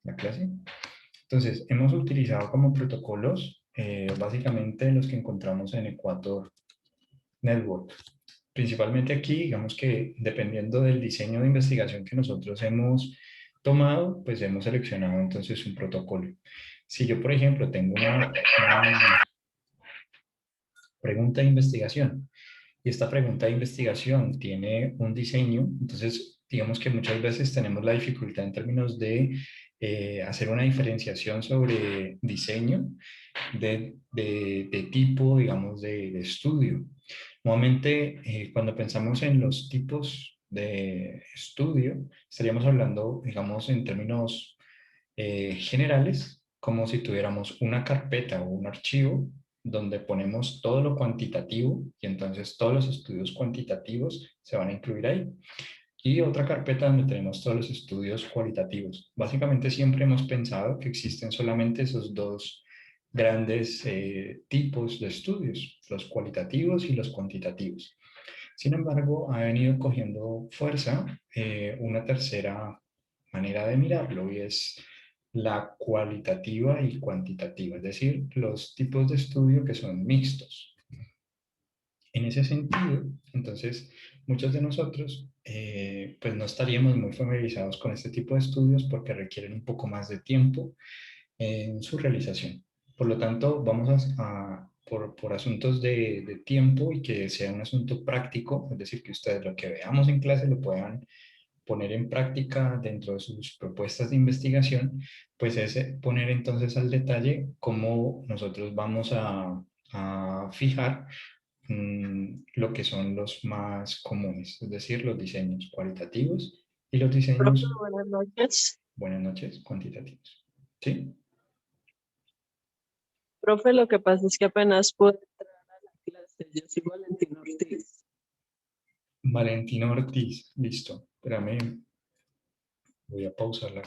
la clase. Entonces, hemos utilizado como protocolos básicamente los que encontramos en Equator Network. Principalmente aquí, digamos que dependiendo del diseño de investigación que nosotros hemos tomado, pues hemos seleccionado entonces un protocolo. Si yo, por ejemplo, tengo una pregunta de investigación y esta pregunta de investigación tiene un diseño, entonces digamos que muchas veces tenemos la dificultad en términos de hacer una diferenciación sobre diseño de tipo, digamos, de estudio. Nuevamente, cuando pensamos en los tipos de estudio, estaríamos hablando, digamos, en términos generales, como si tuviéramos una carpeta o un archivo donde ponemos todo lo cuantitativo y entonces todos los estudios cuantitativos se van a incluir ahí. Y otra carpeta donde tenemos todos los estudios cualitativos. Básicamente siempre hemos pensado que existen solamente esos dos grandes tipos de estudios, los cualitativos y los cuantitativos. Sin embargo, ha venido cogiendo fuerza una tercera manera de mirarlo y es la cualitativa y cuantitativa, es decir, los tipos de estudio que son mixtos. En ese sentido, entonces, muchos de nosotros pues no estaríamos muy familiarizados con este tipo de estudios porque requieren un poco más de tiempo en su realización. Por lo tanto, vamos por asuntos de tiempo y que sea un asunto práctico, es decir, que ustedes lo que veamos en clase lo puedan poner en práctica dentro de sus propuestas de investigación, pues es poner entonces al detalle cómo nosotros vamos a fijar lo que son los más comunes, es decir, los diseños cualitativos y los Profe, diseños, buenas noches. buenas noches, cuantitativos. ¿Sí? Profe, lo que pasa es que apenas pude entrar a la clase. Yo soy Valentín Ortiz. Valentino Ortiz, listo. Espérame, voy a pausarla.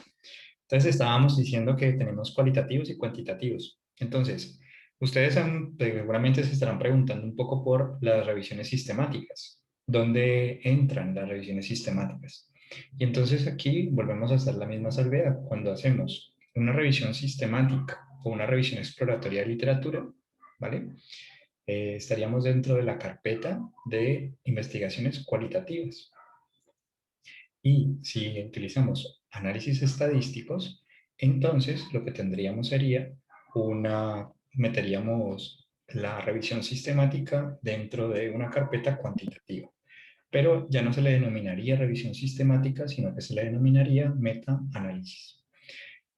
Entonces estábamos diciendo que tenemos cualitativos y cuantitativos. Entonces, ustedes seguramente se estarán preguntando un poco por las revisiones sistemáticas. ¿Dónde entran las revisiones sistemáticas? Y entonces aquí volvemos a hacer la misma salvedad. Cuando hacemos una revisión sistemática o una revisión exploratoria de literatura, ¿vale? Estaríamos dentro de la carpeta de investigaciones cualitativas. Y si utilizamos análisis estadísticos, entonces lo que tendríamos sería meteríamos la revisión sistemática dentro de una carpeta cuantitativa. Pero ya no se le denominaría revisión sistemática, sino que se le denominaría meta-análisis.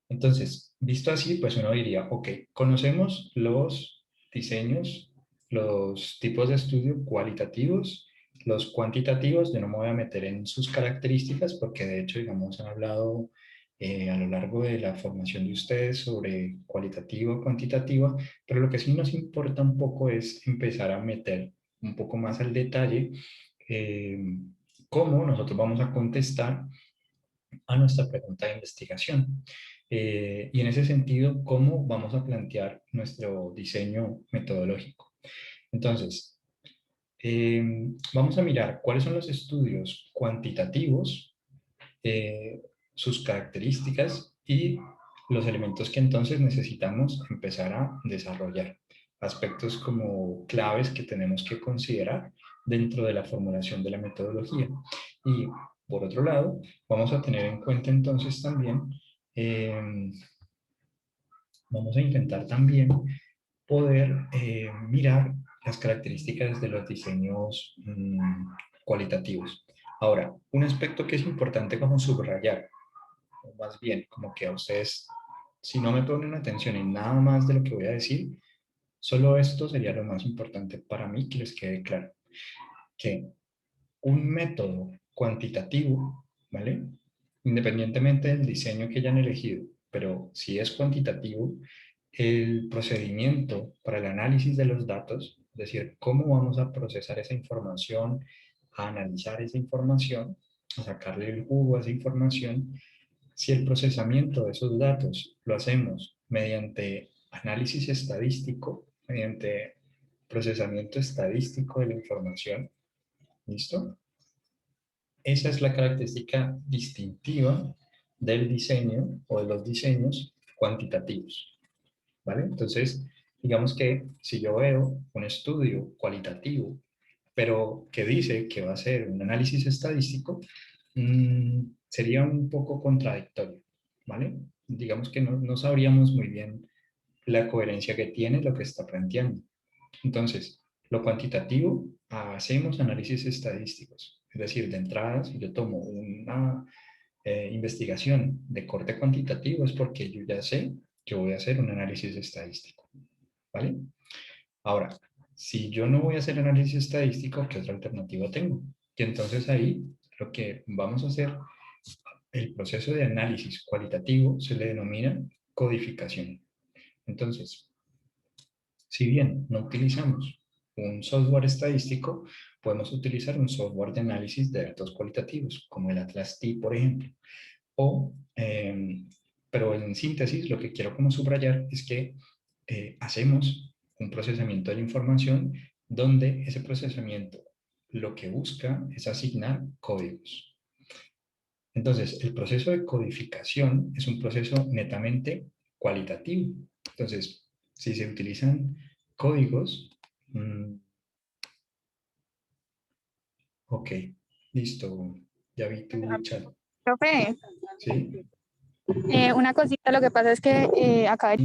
Entonces, visto así, pues uno diría, ok, conocemos los diseños, los tipos de estudio cualitativos, los cuantitativos, yo no me voy a meter en sus características porque de hecho, digamos, han hablado a lo largo de la formación de ustedes sobre cualitativa o cuantitativa, pero lo que sí nos importa un poco es empezar a meter un poco más al detalle eh, cómo nosotros vamos a contestar a nuestra pregunta de investigación. Y en ese sentido, ¿cómo vamos a plantear nuestro diseño metodológico? Entonces, vamos a mirar cuáles son los estudios cuantitativos, sus características y los elementos que entonces necesitamos empezar a desarrollar. Aspectos como claves que tenemos que considerar dentro de la formulación de la metodología. Y por otro lado, vamos a tener en cuenta entonces también, vamos a intentar también poder mirar las características de los diseños cualitativos. Ahora, un aspecto que es importante como subrayar, o más bien como que a ustedes, si no me ponen atención en nada más de lo que voy a decir, solo esto sería lo más importante para mí que les quede claro, que un método cuantitativo, ¿vale? Independientemente del diseño que hayan elegido, pero si es cuantitativo, el procedimiento para el análisis de los datos, es decir, cómo vamos a procesar esa información, a analizar esa información, a sacarle el jugo a esa información, si el procesamiento de esos datos lo hacemos mediante análisis estadístico, mediante procesamiento estadístico de la información, ¿listo? Esa es la característica distintiva del diseño o de los diseños cuantitativos, ¿vale? Entonces, digamos que si yo veo un estudio cualitativo, pero que dice que va a ser un análisis estadístico, sería un poco contradictorio, ¿vale? Digamos que no sabríamos muy bien la coherencia que tiene lo que está planteando. Entonces, lo cuantitativo, hacemos análisis estadísticos. Es decir, de entrada, si yo tomo una investigación de corte cuantitativo, es porque yo ya sé que voy a hacer un análisis estadístico, ¿vale? Ahora, si yo no voy a hacer análisis estadístico, ¿qué otra alternativa tengo? Y entonces ahí lo que vamos a hacer, el proceso de análisis cualitativo se le denomina codificación. Entonces, si bien no utilizamos un software estadístico, podemos utilizar un software de análisis de datos cualitativos, como el Atlas T, por ejemplo. O, pero en síntesis, lo que quiero como subrayar es que hacemos un procesamiento de la información donde ese procesamiento lo que busca es asignar códigos. Entonces, el proceso de codificación es un proceso netamente cualitativo. Entonces, si se utilizan códigos, ok, listo, ya vi tu chat, Profe, ¿sí? una cosita, lo que pasa es que acá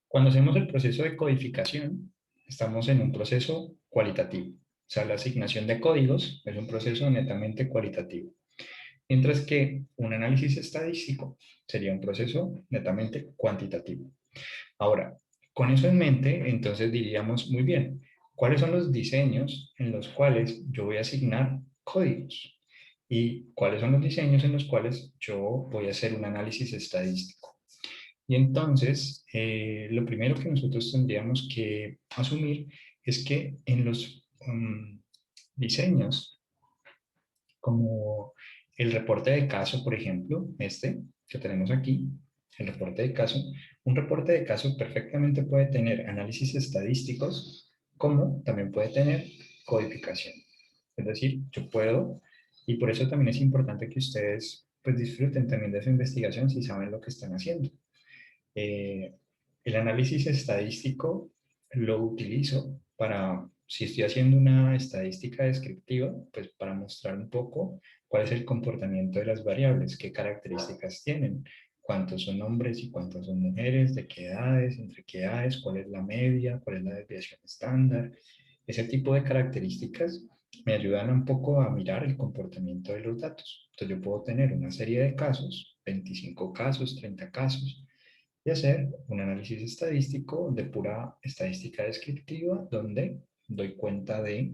Cuando hacemos el proceso de codificación, estamos en un proceso cualitativo. O sea, la asignación de códigos es un proceso netamente cualitativo. Mientras que un análisis estadístico sería un proceso netamente cuantitativo. Ahora, con eso en mente, entonces diríamos, muy bien, ¿cuáles son los diseños en los cuales yo voy a asignar códigos? ¿Y cuáles son los diseños en los cuales yo voy a hacer un análisis estadístico? Y entonces, lo primero que nosotros tendríamos que asumir es que en los diseños, como el reporte de caso, por ejemplo, este que tenemos aquí, el reporte de caso, un reporte de caso perfectamente puede tener análisis estadísticos, como también puede tener codificación. Es decir, yo puedo, y por eso también es importante que ustedes pues disfruten también de esa investigación si saben lo que están haciendo. Eh, el análisis estadístico lo utilizo para, si estoy haciendo una estadística descriptiva, pues para mostrar un poco cuál es el comportamiento de las variables, qué características tienen, cuántos son hombres y cuántos son mujeres, de qué edades, entre qué edades, cuál es la media, cuál es la desviación estándar. Ese tipo de características me ayudan un poco a mirar el comportamiento de los datos. Entonces yo puedo tener una serie de casos, 25 casos, 30 casos, y hacer un análisis estadístico de pura estadística descriptiva donde doy cuenta de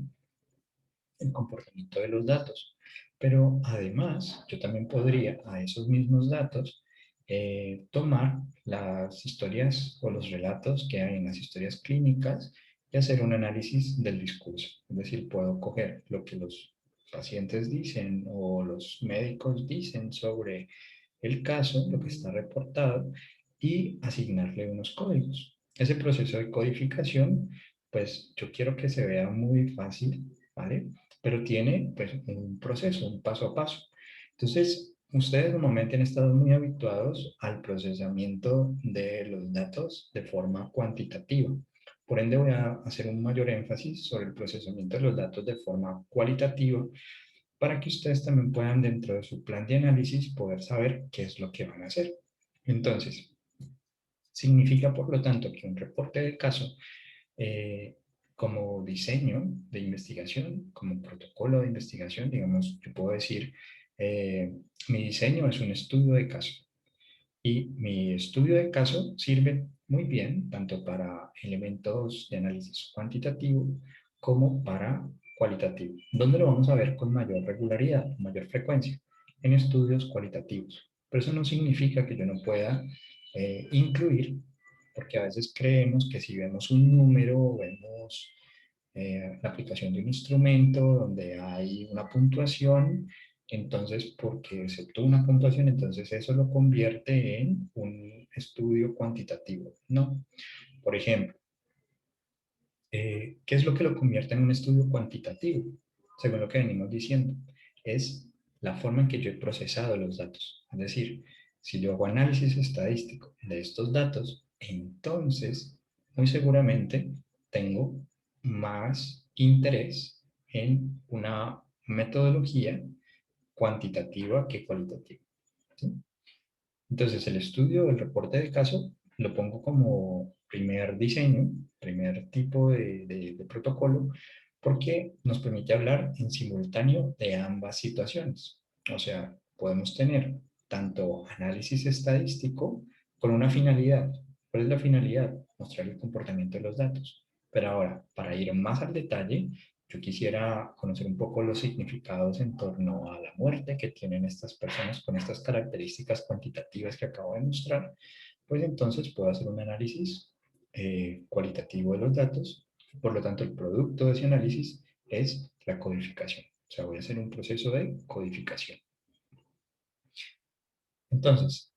el comportamiento de los datos. Pero además, yo también podría a esos mismos datos tomar las historias o los relatos que hay en las historias clínicas y hacer un análisis del discurso. Es decir, puedo coger lo que los pacientes dicen o los médicos dicen sobre el caso, lo que está reportado, y asignarle unos códigos. Ese proceso de codificación, pues yo quiero que se vea muy fácil, ¿vale? Pero tiene pues un proceso, un paso a paso. Entonces, ustedes normalmente han estado muy habituados al procesamiento de los datos de forma cuantitativa. Por ende, voy a hacer un mayor énfasis sobre el procesamiento de los datos de forma cualitativa para que ustedes también puedan, dentro de su plan de análisis, poder saber qué es lo que van a hacer. Entonces, significa, por lo tanto, que un reporte de caso como diseño de investigación, como protocolo de investigación, digamos, yo puedo decir, mi diseño es un estudio de caso y mi estudio de caso sirve muy bien tanto para elementos de análisis cuantitativo como para cualitativo. ¿Dónde lo vamos a ver con mayor regularidad, mayor frecuencia? En estudios cualitativos. Pero eso no significa que yo no pueda incluir, porque a veces creemos que si vemos un número, vemos la aplicación de un instrumento donde hay una puntuación, entonces porque se obtuvo una puntuación, entonces eso lo convierte en un estudio cuantitativo. No. Por ejemplo, ¿qué es lo que lo convierte en un estudio cuantitativo? Según lo que venimos diciendo, es la forma en que yo he procesado los datos. Es decir, si yo hago análisis estadístico de estos datos, entonces muy seguramente tengo más interés en una metodología cuantitativa que cualitativa, ¿sí? Entonces, el estudio del reporte de caso lo pongo como primer diseño, primer tipo de protocolo, porque nos permite hablar en simultáneo de ambas situaciones. O sea, podemos tener tanto análisis estadístico con una finalidad. ¿Cuál es la finalidad? Mostrar el comportamiento de los datos. Pero ahora, para ir más al detalle, yo quisiera conocer un poco los significados en torno a la muerte que tienen estas personas con estas características cuantitativas que acabo de mostrar. Pues entonces puedo hacer un análisis cualitativo de los datos. Por lo tanto, el producto de ese análisis es la codificación. O sea, voy a hacer un proceso de codificación. Entonces,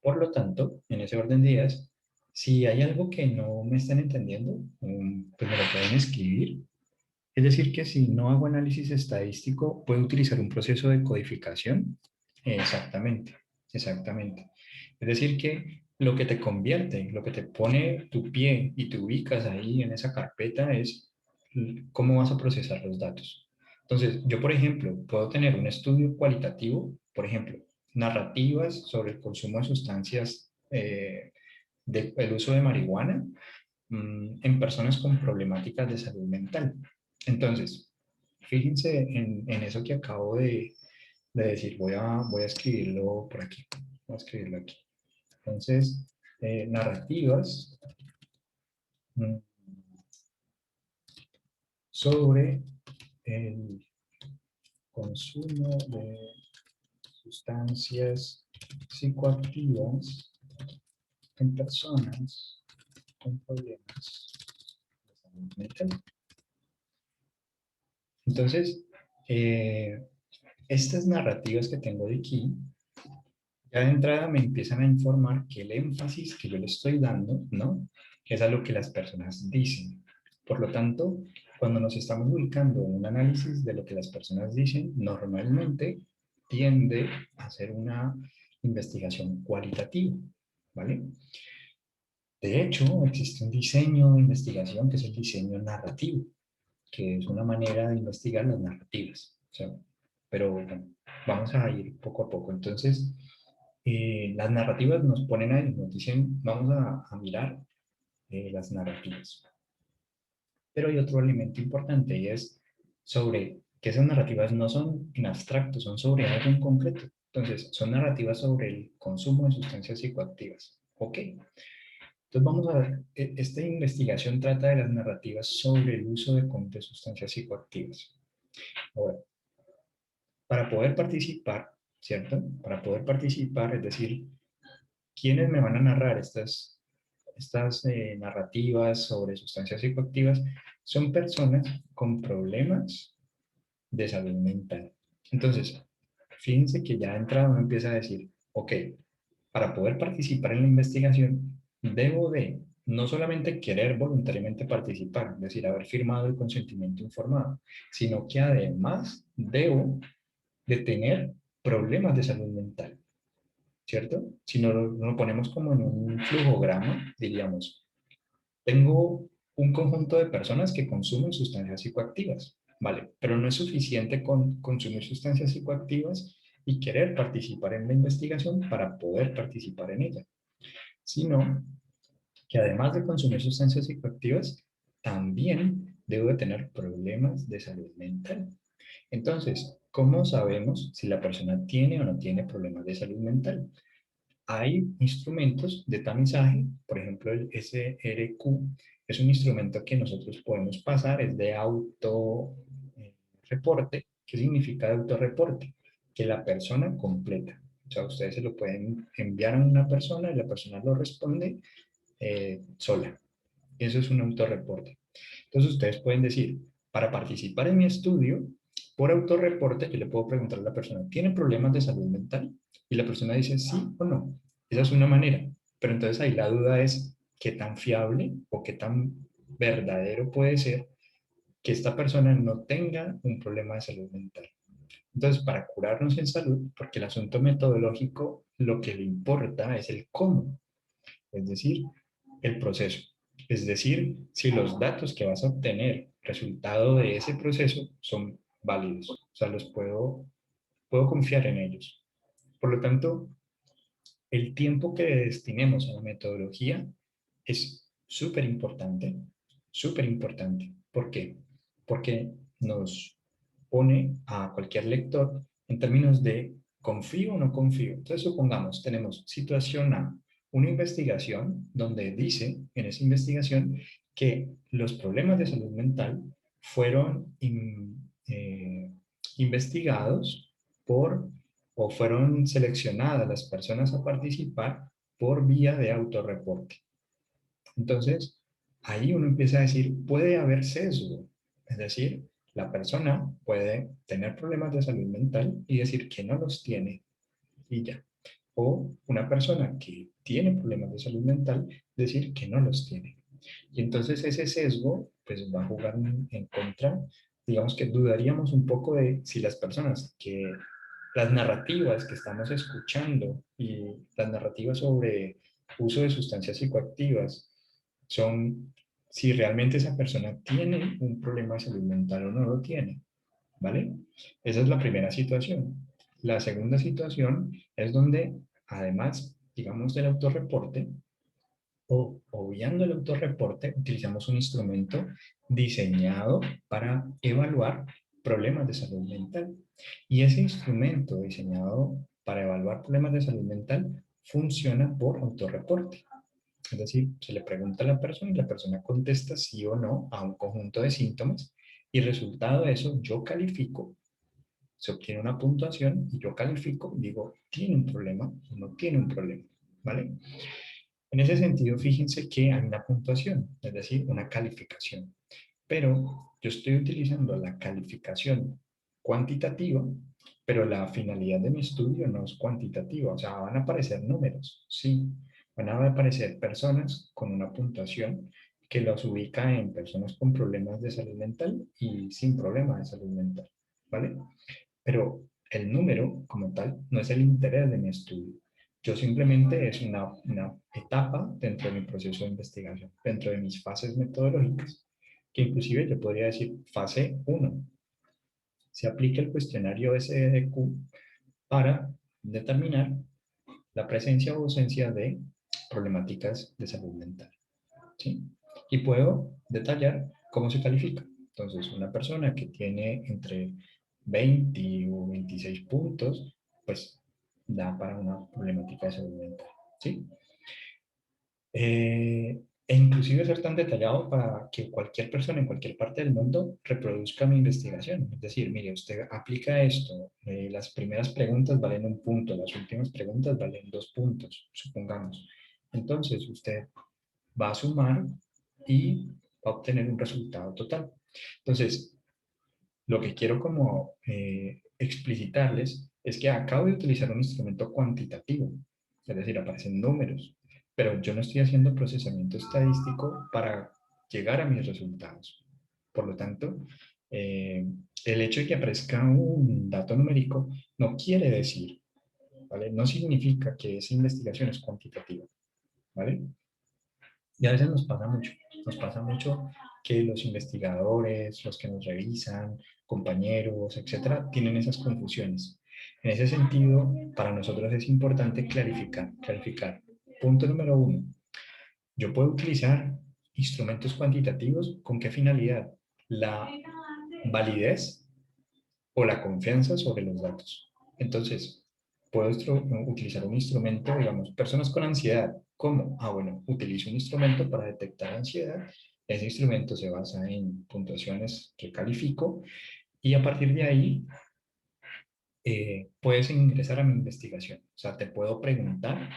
por lo tanto, en ese orden de ideas, si hay algo que no me están entendiendo, pues me lo pueden escribir. Es decir, que si no hago análisis estadístico, ¿puedo utilizar un proceso de codificación? Exactamente, exactamente. Es decir, que lo que te convierte, lo que te pone tu pie y te ubicas ahí en esa carpeta es cómo vas a procesar los datos. Entonces, yo, por ejemplo, puedo tener un estudio cualitativo, por ejemplo, narrativas sobre el consumo de sustancias, del uso de marihuana, en personas con problemáticas de salud mental. Entonces, fíjense en eso que acabo de decir. Voy a escribirlo por aquí. Voy a escribirlo aquí. Entonces, narrativas mm, sobre el consumo de sustancias psicoactivas en personas con problemas de salud mental. Entonces, estas narrativas que tengo de aquí, ya de entrada me empiezan a informar que el énfasis que yo le estoy dando, ¿no? Es a lo que las personas dicen. Por lo tanto, cuando nos estamos ubicando en un análisis de lo que las personas dicen, normalmente tiende a ser una investigación cualitativa, ¿vale? De hecho, existe un diseño de investigación que es el diseño narrativo, que es una manera de investigar las narrativas. O sea, pero bueno, vamos a ir poco a poco. Entonces, las narrativas nos ponen ahí, nos dicen, vamos a mirar las narrativas. Pero hay otro elemento importante y es sobre que esas narrativas no son en abstracto, son sobre algo en concreto. Entonces, son narrativas sobre el consumo de sustancias psicoactivas. ¿Ok? Entonces vamos a ver, esta investigación trata de las narrativas sobre el uso de sustancias psicoactivas. Ahora, para poder participar, ¿cierto? Para poder participar, es decir, ¿quiénes me van a narrar estas narrativas sobre sustancias psicoactivas? Son personas con problemas de salud mental. Entonces, fíjense que ya de entrada uno empieza a decir, ok, para poder participar en la investigación, debo de no solamente querer voluntariamente participar, es decir, haber firmado el consentimiento informado, sino que además debo de tener problemas de salud mental, ¿cierto? Si no lo ponemos como en un flujograma, diríamos, tengo un conjunto de personas que consumen sustancias psicoactivas, ¿vale? Pero no es suficiente con consumir sustancias psicoactivas y querer participar en la investigación para poder participar en ella, sino que además de consumir sustancias psicoactivas, también debo de tener problemas de salud mental. Entonces, ¿cómo sabemos si la persona tiene o no tiene problemas de salud mental? Hay instrumentos de tamizaje, por ejemplo el SRQ, es un instrumento que nosotros podemos pasar, es de autorreporte. ¿Qué significa de autorreporte? Que la persona completa. O sea, ustedes se lo pueden enviar a una persona y la persona lo responde sola. Eso es un autorreporte. Entonces ustedes pueden decir, para participar en mi estudio, por autorreporte, yo le puedo preguntar a la persona, ¿tiene problemas de salud mental? Y la persona dice sí o no. Esa es una manera. Pero entonces ahí la duda es qué tan fiable o qué tan verdadero puede ser que esta persona no tenga un problema de salud mental. Entonces, para curarnos en salud, porque el asunto metodológico lo que le importa es el cómo, es decir, el proceso. Es decir, si los datos que vas a obtener resultado de ese proceso son válidos, o sea, puedo confiar en ellos. Por lo tanto, el tiempo que destinemos a la metodología es súper importante, súper importante. ¿Por qué? Porque nos pone a cualquier lector en términos de confío o no confío. Entonces, supongamos, tenemos situación A, una investigación donde dice en esa investigación que los problemas de salud mental fueron investigados por o fueron seleccionadas las personas a participar por vía de autorreporte. Entonces, ahí uno empieza a decir, puede haber sesgo, es decir, la persona puede tener problemas de salud mental y decir que no los tiene y ya. O una persona que tiene problemas de salud mental decir que no los tiene. Y entonces ese sesgo pues va a jugar en contra. Digamos que dudaríamos un poco de si las personas que las narrativas que estamos escuchando y las narrativas sobre uso de sustancias psicoactivas son si realmente esa persona tiene un problema de salud mental o no lo tiene, ¿vale? Esa es la primera situación. La segunda situación es donde, además, digamos, del autorreporte, o obviando el autorreporte, utilizamos un instrumento diseñado para evaluar problemas de salud mental. Y ese instrumento diseñado para evaluar problemas de salud mental funciona por autorreporte. Es decir, se le pregunta a la persona y la persona contesta sí o no a un conjunto de síntomas y resultado de eso yo califico, se obtiene una puntuación y yo califico, digo, ¿tiene un problema o no tiene un problema? ¿Vale? En ese sentido, fíjense que hay una puntuación, es decir, una calificación. Pero yo estoy utilizando la calificación cuantitativa, pero la finalidad de mi estudio no es cuantitativa. O sea, van a aparecer números, sí. Van a aparecer personas con una puntuación que los ubica en personas con problemas de salud mental y sin problemas de salud mental, ¿vale? Pero el número como tal no es el interés de mi estudio. Yo simplemente es una etapa dentro de mi proceso de investigación, dentro de mis fases metodológicas, que inclusive yo podría decir fase 1. Se aplica el cuestionario SDQ para determinar la presencia o ausencia de problemáticas de salud mental. ¿Sí? Y puedo detallar cómo se califica. Entonces, una persona que tiene entre 20 o 26 puntos, pues da para una problemática de salud mental. ¿Sí? E inclusive ser tan detallado para que cualquier persona en cualquier parte del mundo reproduzca mi investigación. Es decir, mire, usted aplica esto, las primeras preguntas valen 1 punto, las últimas preguntas valen 2 puntos, supongamos. Entonces, usted va a sumar y va a obtener un resultado total. Entonces, lo que quiero como explicitarles es que acabo de utilizar un instrumento cuantitativo, es decir, aparecen números, pero yo no estoy haciendo procesamiento estadístico para llegar a mis resultados. Por lo tanto, el hecho de que aparezca un dato numérico no quiere decir, ¿vale? No significa que esa investigación es cuantitativa, ¿vale? Y a veces nos pasa mucho que los investigadores, los que nos revisan, compañeros, etcétera, tienen esas confusiones. En ese sentido, para nosotros es importante clarificar. Punto número 1. Yo puedo utilizar instrumentos cuantitativos ¿con qué finalidad? La validez o la confianza sobre los datos. Entonces, puedo utilizar un instrumento, digamos, personas con ansiedad. ¿Cómo? Ah, bueno, utilizo un instrumento para detectar ansiedad. Ese instrumento se basa en puntuaciones que califico y a partir de ahí puedes ingresar a mi investigación. O sea, te puedo preguntar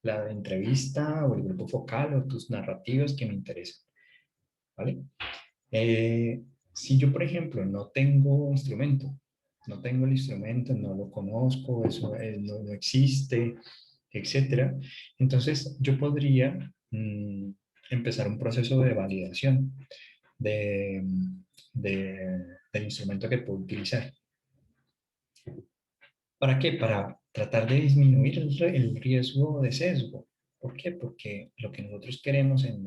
la entrevista o el grupo focal o tus narrativas que me interesan. ¿Vale? Si yo, por ejemplo, no tengo instrumento, no tengo el instrumento, no lo conozco, eso no existe, etcétera, entonces yo podría empezar un proceso de validación de, del instrumento que puedo utilizar. ¿Para qué? Para tratar de disminuir el riesgo de sesgo. ¿Por qué? Porque lo que nosotros queremos en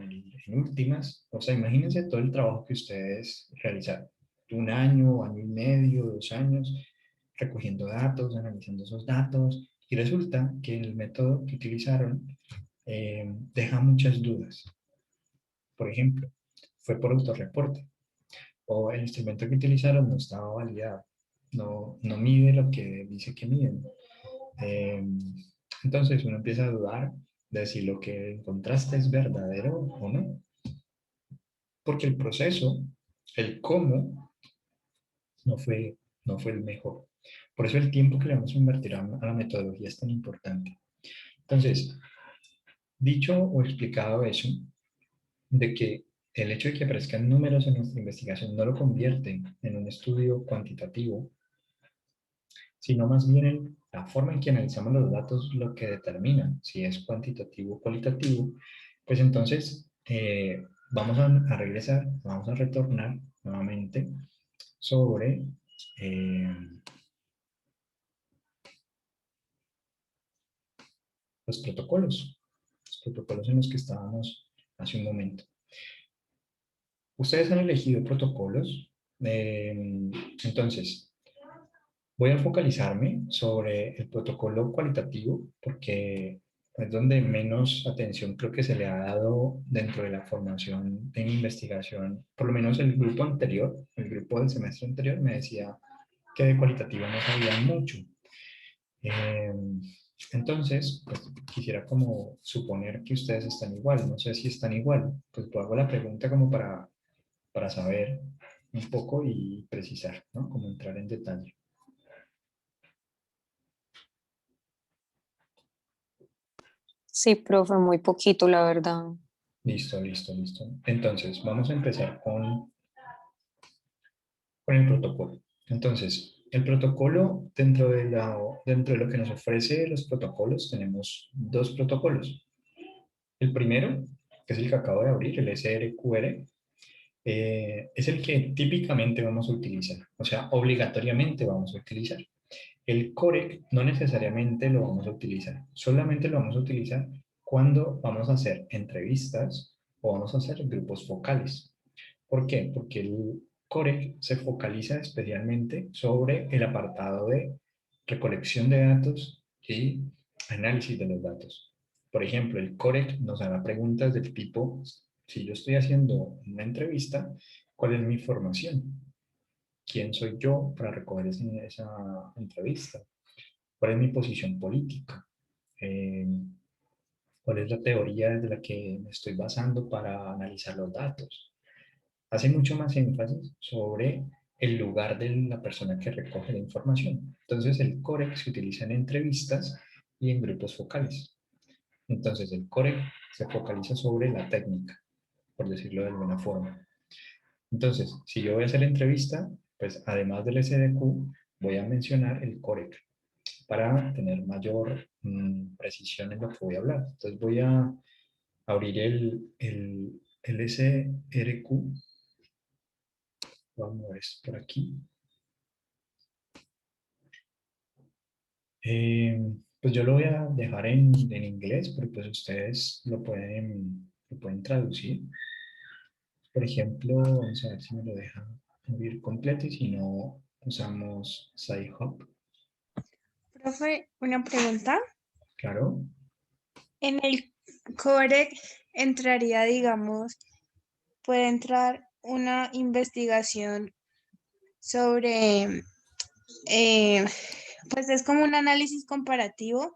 últimas, o sea, imagínense todo el trabajo que ustedes realizaron, un año, año y medio, 2 años, recogiendo datos, analizando esos datos, y resulta que el método que utilizaron deja muchas dudas. Por ejemplo, fue por autorreporte, o el instrumento que utilizaron no estaba validado, no mide lo que dice que miden. Eh, entonces uno empieza a dudar de si lo que encontraste es verdadero o no, porque el proceso, el cómo, no fue, no fue el mejor. Por eso el tiempo que le vamos a invertir a la metodología es tan importante. Entonces, dicho o explicado eso, de que el hecho de que aparezcan números en nuestra investigación no lo convierte en un estudio cuantitativo, sino más bien en la forma en que analizamos los datos lo que determina si es cuantitativo o cualitativo, pues entonces vamos a regresar, vamos a retornar nuevamente sobre eh, los protocolos en los que estábamos hace un momento. Ustedes han elegido protocolos, entonces voy a focalizarme sobre el protocolo cualitativo porque es donde menos atención creo que se le ha dado dentro de la formación en investigación. Por lo menos el grupo anterior, el grupo del semestre anterior me decía que de cualitativo no sabían mucho. Eh, entonces, pues quisiera como suponer que ustedes están igual. No sé si están igual. Pues hago la pregunta como para saber un poco y precisar, ¿no? Como entrar en detalle. Sí, profe, muy poquito, la verdad. Listo, listo, listo. Entonces, vamos a empezar con el protocolo. Entonces, el protocolo, dentro de lo que nos ofrece los protocolos, tenemos dos protocolos. El primero, que es el que acabo de abrir, el SRQR, es el que típicamente vamos a utilizar, o sea, obligatoriamente vamos a utilizar. El COREC no necesariamente lo vamos a utilizar, solamente lo vamos a utilizar cuando vamos a hacer entrevistas o vamos a hacer grupos focales. ¿Por qué? Porque el COREC se focaliza especialmente sobre el apartado de recolección de datos y análisis de los datos. Por ejemplo, el COREC nos hará preguntas del tipo, si yo estoy haciendo una entrevista, ¿cuál es mi formación? ¿Quién soy yo para recoger esa entrevista? ¿Cuál es mi posición política? Eh, ¿Cuál es la teoría desde la que me estoy basando para analizar los datos? Hace mucho más énfasis sobre el lugar de la persona que recoge la información. Entonces, el COREC se utiliza en entrevistas y en grupos focales. Entonces, el COREC se focaliza sobre la técnica, por decirlo de alguna forma. Entonces, si yo voy a hacer la entrevista, pues además del SDQ, voy a mencionar el COREC para tener mayor precisión en lo que voy a hablar. Entonces, voy a abrir el SRQ. Vamos a ver esto por aquí. Pues yo lo voy a dejar en inglés, pero pues ustedes lo pueden traducir. Por ejemplo, vamos a ver si me lo deja abrir completo y si no, usamos Sci-Hub. Profe, una pregunta. Claro. En el core entraría, digamos, puede entrar una investigación sobre, eh, pues es como un análisis comparativo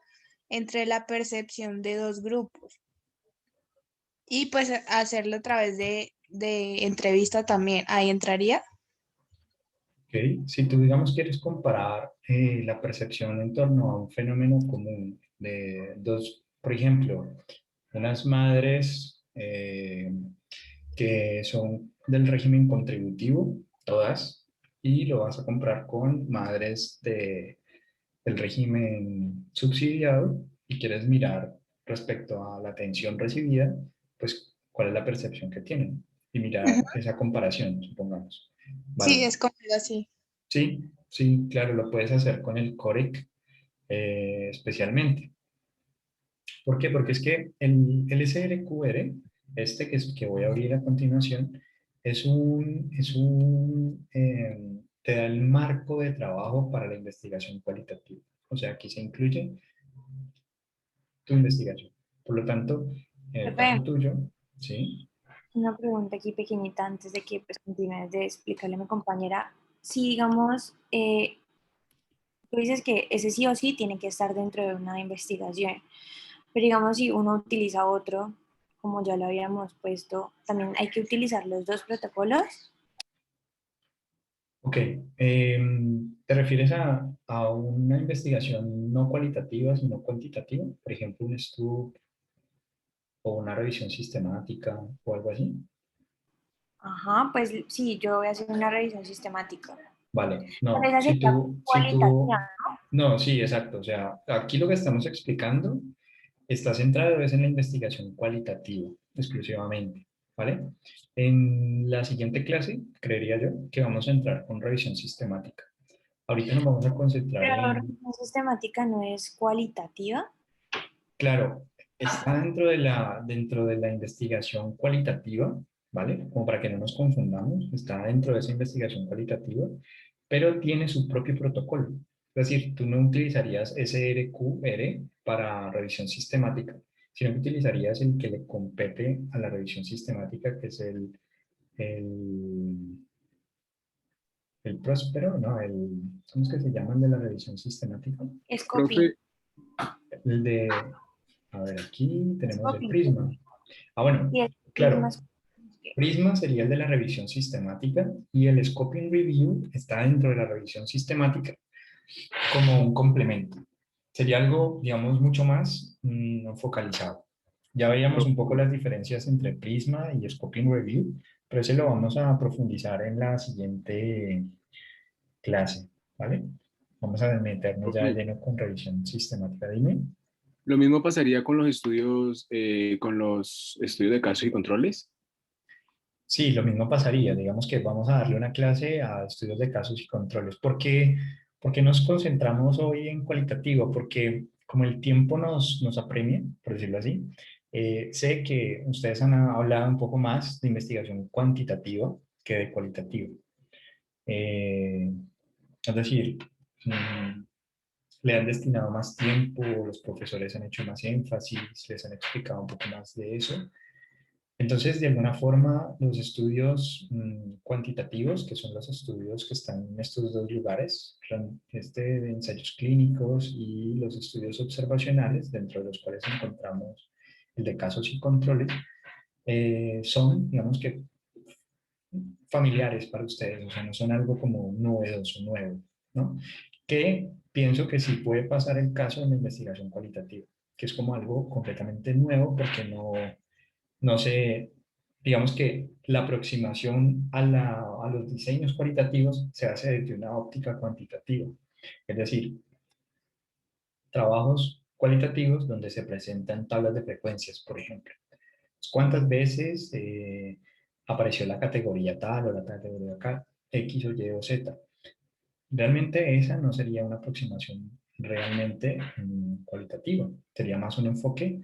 entre la percepción de dos grupos y pues hacerlo a través de entrevista también. Ahí entraría. Ok. Si tú, digamos, quieres comparar la percepción en torno a un fenómeno común de dos, por ejemplo, unas madres que son del régimen contributivo, todas, y lo vas a comprar con madres del régimen subsidiado y quieres mirar respecto a la atención recibida, pues cuál es la percepción que tienen y Ujú. mirar esa comparación, supongamos. Sí, Vale. es como algo así. Sí, sí, claro, lo puedes hacer con el COREC. especialmente. ¿Por qué? Porque es que el SRQR, que voy a abrir a continuación, te da el marco de trabajo para la investigación cualitativa. O sea, aquí se incluye tu investigación. Por lo tanto, en el caso Profe, tuyo, ¿sí? una pregunta aquí pequeñita antes de que pues, continúes de explicarle a mi compañera. Si digamos, tú dices que ese sí o sí tiene que estar dentro de una investigación, pero digamos si uno utiliza otro, como ya lo habíamos puesto, también hay que utilizar los dos protocolos. Ok. ¿Te refieres a una investigación no cualitativa, sino cuantitativa? Por ejemplo, un estudio o una revisión sistemática o algo así. Ajá, pues sí, yo voy a hacer una revisión sistemática. Vale, Pero no, esa sería si tú, cualitativa. no, sí, exacto, o sea, aquí lo que estamos explicando está centrado es en la investigación cualitativa, exclusivamente, ¿vale? En la siguiente clase, creería yo, que vamos a entrar con revisión sistemática. Ahorita nos vamos a concentrar Pero la en, revisión sistemática no es cualitativa. claro, está dentro de la investigación cualitativa, ¿vale? Como para que no nos confundamos, está dentro de esa investigación cualitativa, pero tiene su propio protocolo. Es decir, tú no utilizarías SRQR para revisión sistemática, sino que utilizarías el que le compete a la revisión sistemática, que es el, el próspero, ¿no? ¿Cómo es que se llama el de la revisión sistemática? Scoping. Profe, El de, a ver, aquí tenemos el Scoping. Prisma. Ah, bueno, Y es claro, más. Prisma sería el de la revisión sistemática y el Scoping Review está dentro de la revisión sistemática como un complemento. Sería algo, digamos, mucho más focalizado. Ya veíamos un poco las diferencias entre Prisma y Scoping Review, pero ese lo vamos a profundizar en la siguiente clase, ¿vale? Vamos a meternos ya de profe, lleno con revisión sistemática. Dime. lo mismo pasaría con los estudios de casos y controles. Sí, lo mismo pasaría. Digamos que vamos a darle una clase a estudios de casos y controles. ¿Por qué nos concentramos hoy en cualitativo? Porque como el tiempo nos apremia, por decirlo así, sé que ustedes han hablado un poco más de investigación cuantitativa que de cualitativa. Eh, es decir, mm, le han destinado más tiempo, los profesores han hecho más énfasis, les han explicado un poco más de eso. Entonces, de alguna forma, los estudios cuantitativos, que son los estudios que están en estos dos lugares, de ensayos clínicos y los estudios observacionales, dentro de los cuales encontramos el de casos y controles, son, digamos que, familiares para ustedes, o sea, no son algo como novedoso, nuevo, ¿no? Que pienso que sí puede pasar el caso en la investigación cualitativa, que es como algo completamente nuevo porque no sé, digamos que la aproximación a los diseños cualitativos se hace desde una óptica cuantitativa, es decir, trabajos cualitativos donde se presentan tablas de frecuencias, por ejemplo. ¿Cuántas veces apareció la categoría tal o la categoría X o Y o Z? Realmente esa no sería una aproximación realmente cualitativa, sería más un enfoque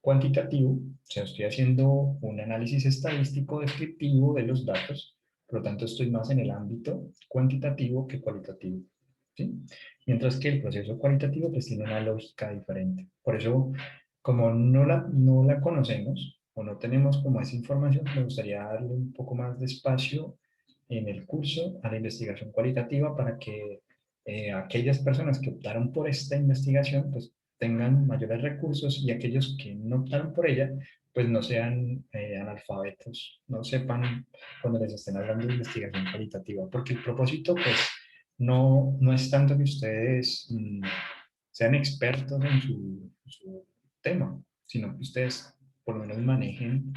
cuantitativo, o sea, estoy haciendo un análisis estadístico descriptivo de los datos, por lo tanto estoy más en el ámbito cuantitativo que cualitativo, ¿sí? Mientras que el proceso cualitativo pues tiene una lógica diferente. Por eso, como no la conocemos o no tenemos como esa información, me gustaría darle un poco más de espacio en el curso a la investigación cualitativa para que aquellas personas que optaron por esta investigación pues tengan mayores recursos y aquellos que no optaron por ella pues no sean analfabetos, no sepan cuando les estén hablando de investigación cualitativa, porque el propósito pues no es tanto que ustedes sean expertos en su tema, sino que ustedes por lo menos manejen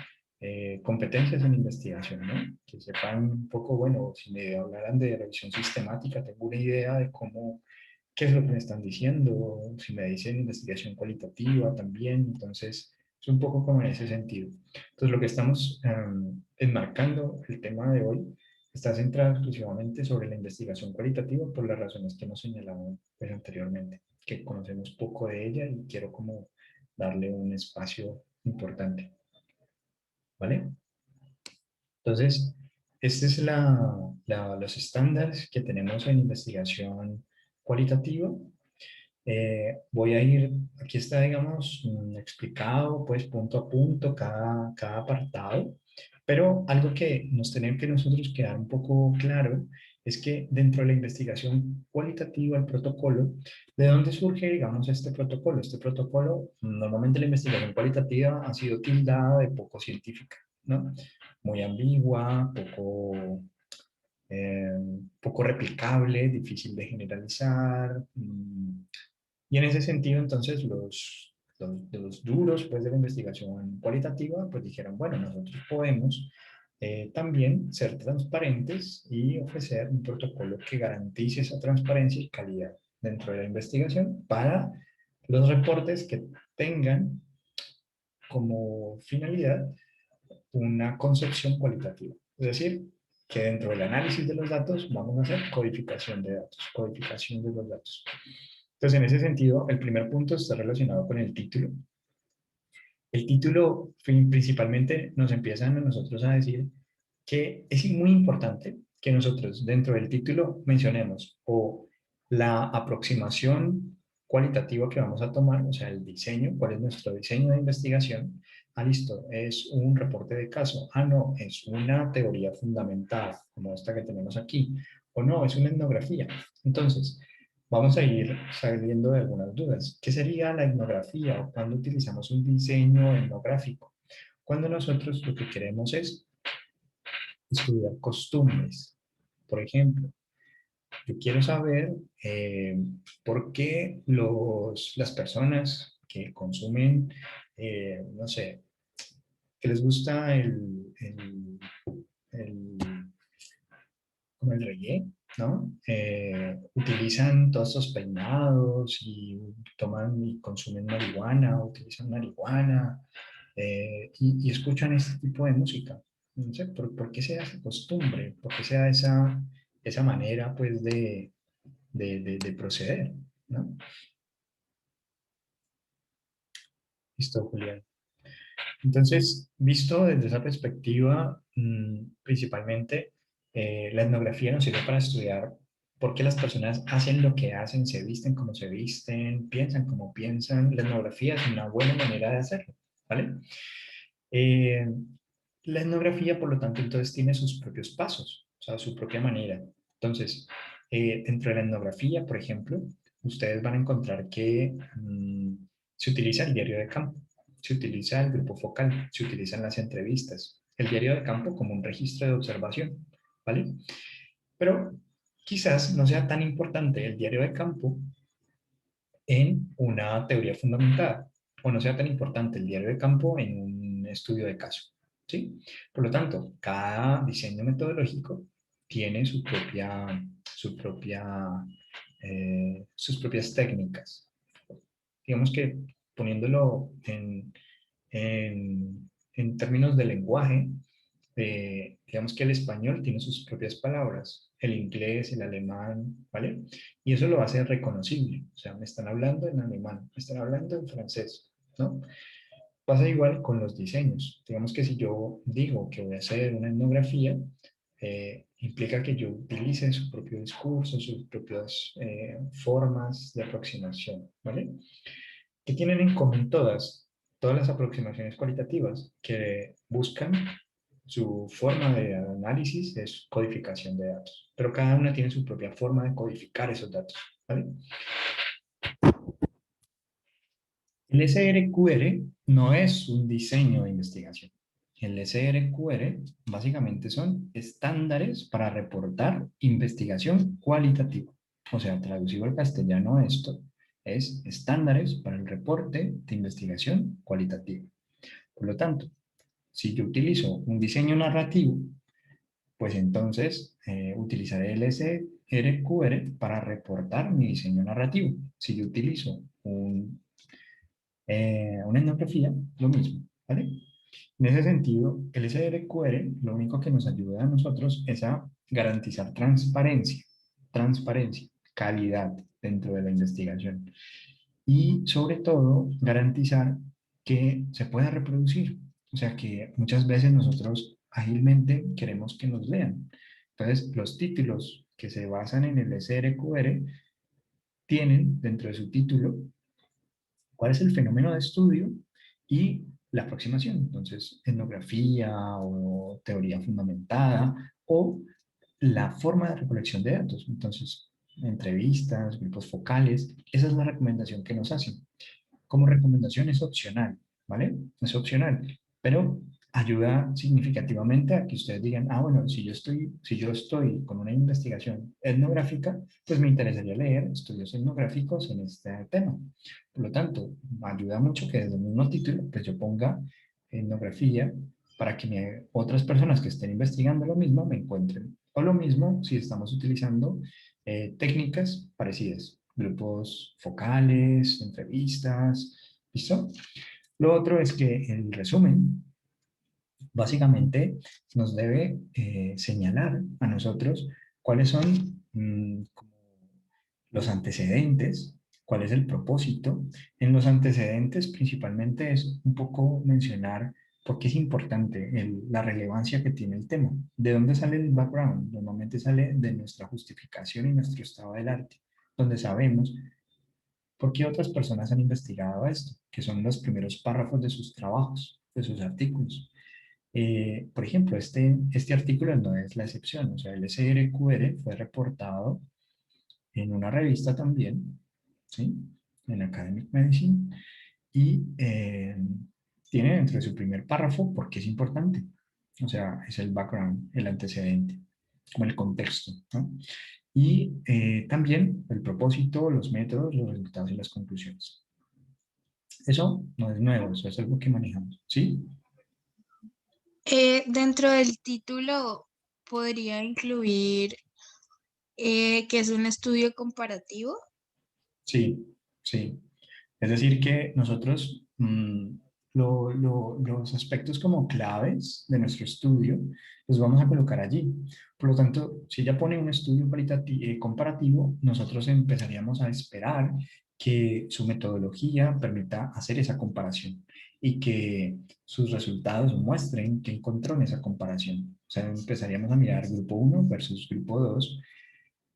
competencias en investigación, ¿no? Que sepan un poco, bueno, si me hablaran de revisión sistemática, tengo una idea de cómo, qué es lo que me están diciendo, si me dicen investigación cualitativa también, entonces es un poco como en ese sentido. Entonces lo que estamos enmarcando el tema de hoy está centrado exclusivamente sobre la investigación cualitativa por las razones que hemos señalado pues, anteriormente. que conocemos poco de ella y quiero como darle un espacio importante. ¿Vale? Entonces, este es los estándares que tenemos en investigación cualitativa. Voy a ir, aquí está, digamos, explicado pues punto a punto cada apartado, pero algo que nos tenemos que nosotros quedar un poco claro es que dentro de la investigación cualitativa, el protocolo, ¿de dónde surge, digamos, este protocolo? Este protocolo, normalmente la investigación cualitativa ha sido tildada de poco científica, ¿no? Muy ambigua, eh, poco replicable, difícil de generalizar. Y en ese sentido, entonces, los duros pues, de la investigación cualitativa, pues dijeron, bueno, nosotros podemos también ser transparentes y ofrecer un protocolo que garantice esa transparencia y calidad dentro de la investigación para los reportes que tengan como finalidad una concepción cualitativa. Es decir, que dentro del análisis de los datos vamos a hacer codificación de datos, codificación de los datos. Entonces, en ese sentido, el primer punto está relacionado con el título. El título principalmente nos empiezan a nosotros a decir que es muy importante que nosotros dentro del título mencionemos o la aproximación cualitativa que vamos a tomar, o sea, el diseño, cuál es nuestro diseño de investigación. Ah, listo, es un reporte de caso. Ah, no, es una teoría fundamental, como esta que tenemos aquí. O no, es una etnografía. Entonces, vamos a ir saliendo de algunas dudas. ¿Qué sería la etnografía o cuándo utilizamos un diseño etnográfico? Cuando nosotros lo que queremos es estudiar costumbres. Por ejemplo, yo quiero saber por qué las personas que consumen, no sé, que les gusta el, como el reggae, ¿no? Utilizan todos estos peinados y toman y consumen marihuana, utilizan marihuana y escuchan este tipo de música. No sé, ¿por qué se da esa costumbre? ¿Por qué se da esa manera, pues, de proceder, ¿no? Listo, Julián. Entonces, visto desde esa perspectiva, principalmente, la etnografía nos sirve para estudiar por qué las personas hacen lo que hacen, se visten como se visten, piensan como piensan. La etnografía es una buena manera de hacerlo, ¿vale? Eh, la etnografía, por lo tanto, entonces tiene sus propios pasos, o sea, su propia manera. Entonces, dentro de la etnografía, por ejemplo, ustedes van a encontrar que se utiliza el diario de campo, se utiliza el grupo focal, se utilizan las entrevistas, el diario de campo como un registro de observación, ¿vale? Pero quizás no sea tan importante el diario de campo en una teoría fundamentada, o no sea tan importante el diario de campo en un estudio de caso, ¿sí? Por lo tanto, cada diseño metodológico tiene sus propias técnicas. Digamos que poniéndolo en términos de lenguaje, digamos que el español tiene sus propias palabras, el inglés, el alemán, ¿vale? Y eso lo hace reconocible. O sea, me están hablando en alemán, me están hablando en francés, ¿no? Pasa igual con los diseños. Digamos que si yo digo que voy a hacer una etnografía, implica que yo utilice su propio discurso, sus propias formas de aproximación, ¿vale? ¿Qué tienen en común todas las aproximaciones cualitativas? Que buscan su forma de análisis es codificación de datos, pero cada una tiene su propia forma de codificar esos datos, ¿vale? El SRQR no es un diseño de investigación. El SRQR básicamente son estándares para reportar investigación cualitativa. O sea, traducido al castellano esto es estándares para el reporte de investigación cualitativa. Por lo tanto, si yo utilizo un diseño narrativo, pues entonces utilizaré el SRQR para reportar mi diseño narrativo. Si yo utilizo una etnografía, lo mismo, ¿vale? En ese sentido, el SRQR lo único que nos ayuda a nosotros es a garantizar transparencia, calidad, dentro de la investigación. Y sobre todo, garantizar que se pueda reproducir. O sea, que muchas veces nosotros ágilmente queremos que nos lean. Entonces, los títulos que se basan en el SRQR tienen dentro de su título cuál es el fenómeno de estudio y la aproximación. Entonces, etnografía o teoría fundamentada o la forma de recolección de datos. Entonces, entrevistas, grupos focales, esa es la recomendación que nos hacen. Como recomendación es opcional, ¿vale? Es opcional, pero ayuda significativamente a que ustedes digan, ah, bueno, si yo estoy con una investigación etnográfica, pues me interesaría leer estudios etnográficos en este tema. Por lo tanto, ayuda mucho que desde el mismo título, pues yo ponga etnografía para que otras personas que estén investigando lo mismo me encuentren. O lo mismo si estamos utilizando técnicas parecidas, grupos focales, entrevistas, ¿listo? Lo otro es que el resumen básicamente nos debe señalar a nosotros cuáles son como los antecedentes, cuál es el propósito. En los antecedentes principalmente es un poco mencionar por qué es importante la relevancia que tiene el tema. ¿De dónde sale el background? Normalmente sale de nuestra justificación y nuestro estado del arte, donde sabemos por qué otras personas han investigado esto, que son los primeros párrafos de sus trabajos, de sus artículos. Por ejemplo, este artículo no es la excepción, o sea, el SRQR fue reportado en una revista también, ¿sí? En Academic Medicine, y tiene dentro de su primer párrafo por qué es importante. O sea, es el background, el antecedente, como el contexto, ¿no? Y también el propósito, los métodos, los resultados y las conclusiones. Eso no es nuevo, eso es algo que manejamos, ¿sí? Dentro del título podría incluir que es un estudio comparativo. Sí, sí. Es decir, que nosotros los aspectos como claves de nuestro estudio los vamos a colocar allí. Por lo tanto, si ella pone un estudio comparativo, nosotros empezaríamos a esperar que su metodología permita hacer esa comparación y que sus resultados muestren qué encontró en esa comparación. O sea, empezaríamos a mirar grupo 1 versus grupo 2,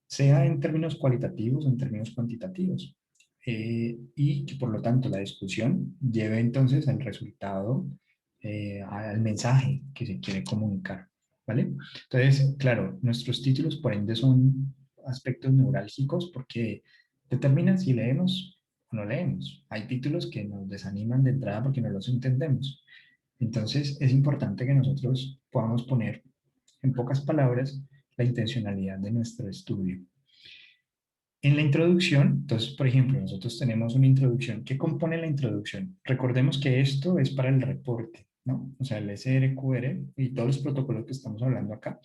sea en términos cualitativos o en términos cuantitativos. Y que por lo tanto la discusión lleve entonces al resultado, al mensaje que se quiere comunicar, ¿vale? Entonces, claro, nuestros títulos por ende son aspectos neurálgicos porque determinan si leemos o no leemos. Hay títulos que nos desaniman de entrada porque no los entendemos. Entonces, es importante que nosotros podamos poner en pocas palabras la intencionalidad de nuestro estudio. En la introducción, entonces, por ejemplo, nosotros tenemos una introducción. ¿Qué compone la introducción? Recordemos que esto es para el reporte, ¿no? O sea, el SRQR y todos los protocolos que estamos hablando acá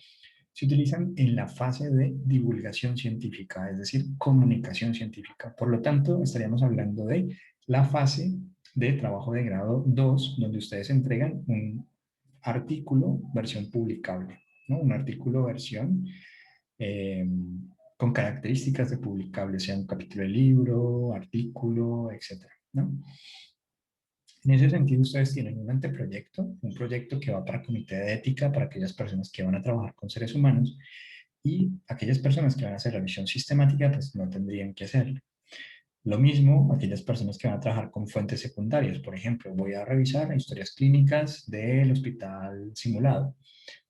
se utilizan en la fase de divulgación científica, es decir, comunicación científica. Por lo tanto, estaríamos hablando de la fase de trabajo de grado 2, donde ustedes entregan un artículo versión publicable, ¿no? Un artículo versión con características de publicable, sea un capítulo de libro, artículo, etcétera, ¿no? En ese sentido, ustedes tienen un anteproyecto, un proyecto que va para comité de ética, para aquellas personas que van a trabajar con seres humanos, y aquellas personas que van a hacer revisión sistemática, pues no tendrían que hacerlo. Lo mismo, aquellas personas que van a trabajar con fuentes secundarias. Por ejemplo, voy a revisar historias clínicas del hospital simulado,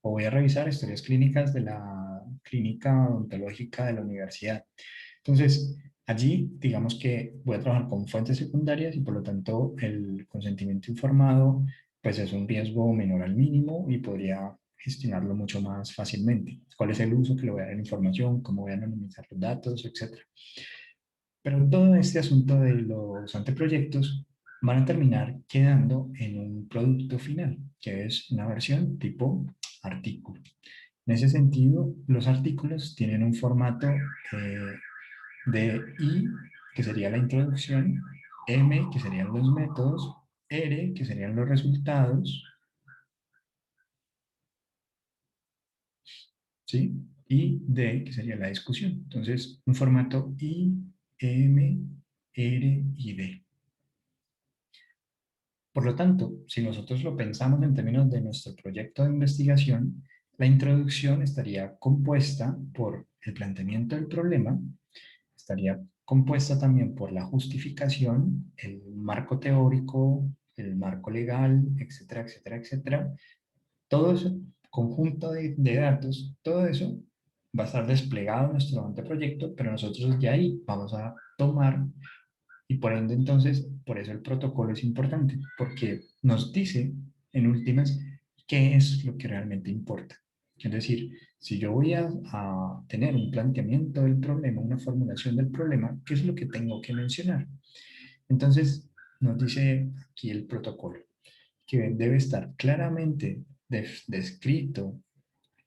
o voy a revisar historias clínicas de la clínica odontológica de la universidad. Entonces, allí, digamos que voy a trabajar con fuentes secundarias y por lo tanto el consentimiento informado pues es un riesgo menor al mínimo y podría gestionarlo mucho más fácilmente. ¿Cuál es el uso que le voy a dar a la información? ¿Cómo voy a anonimizar los datos? Etcétera. Pero todo este asunto de los anteproyectos van a terminar quedando en un producto final, que es una versión tipo artículo. En ese sentido, los artículos tienen un formato de I, que sería la introducción, M, que serían los métodos, R, que serían los resultados, ¿sí? Y D, que sería la discusión. Entonces, un formato I, M, R y D. Por lo tanto, si nosotros lo pensamos en términos de nuestro proyecto de investigación, la introducción estaría compuesta por el planteamiento del problema, estaría compuesta también por la justificación, el marco teórico, el marco legal, etcétera, etcétera, etcétera. Todo ese conjunto de datos, todo eso va a estar desplegado en nuestro anteproyecto, pero nosotros de ahí vamos a tomar y por ende entonces, por eso el protocolo es importante, porque nos dice en últimas qué es lo que realmente importa. Es decir, si yo voy a tener un planteamiento del problema, una formulación del problema, ¿qué es lo que tengo que mencionar? Entonces, nos dice aquí el protocolo, que debe estar claramente descrito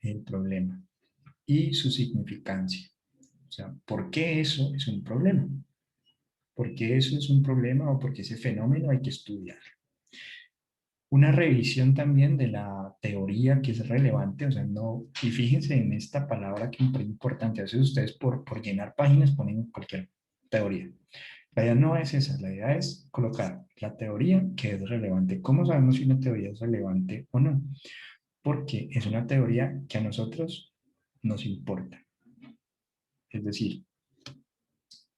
el problema y su significancia. O sea, ¿por qué eso es un problema? ¿Por qué eso es un problema o por qué ese fenómeno hay que estudiar? Una revisión también de la teoría que es relevante, o sea, no, y fíjense en esta palabra que es importante, a veces ustedes por llenar páginas ponen cualquier teoría. La idea no es esa, la idea es colocar la teoría que es relevante. ¿Cómo sabemos si una teoría es relevante o no? Porque es una teoría que a nosotros nos importa. Es decir,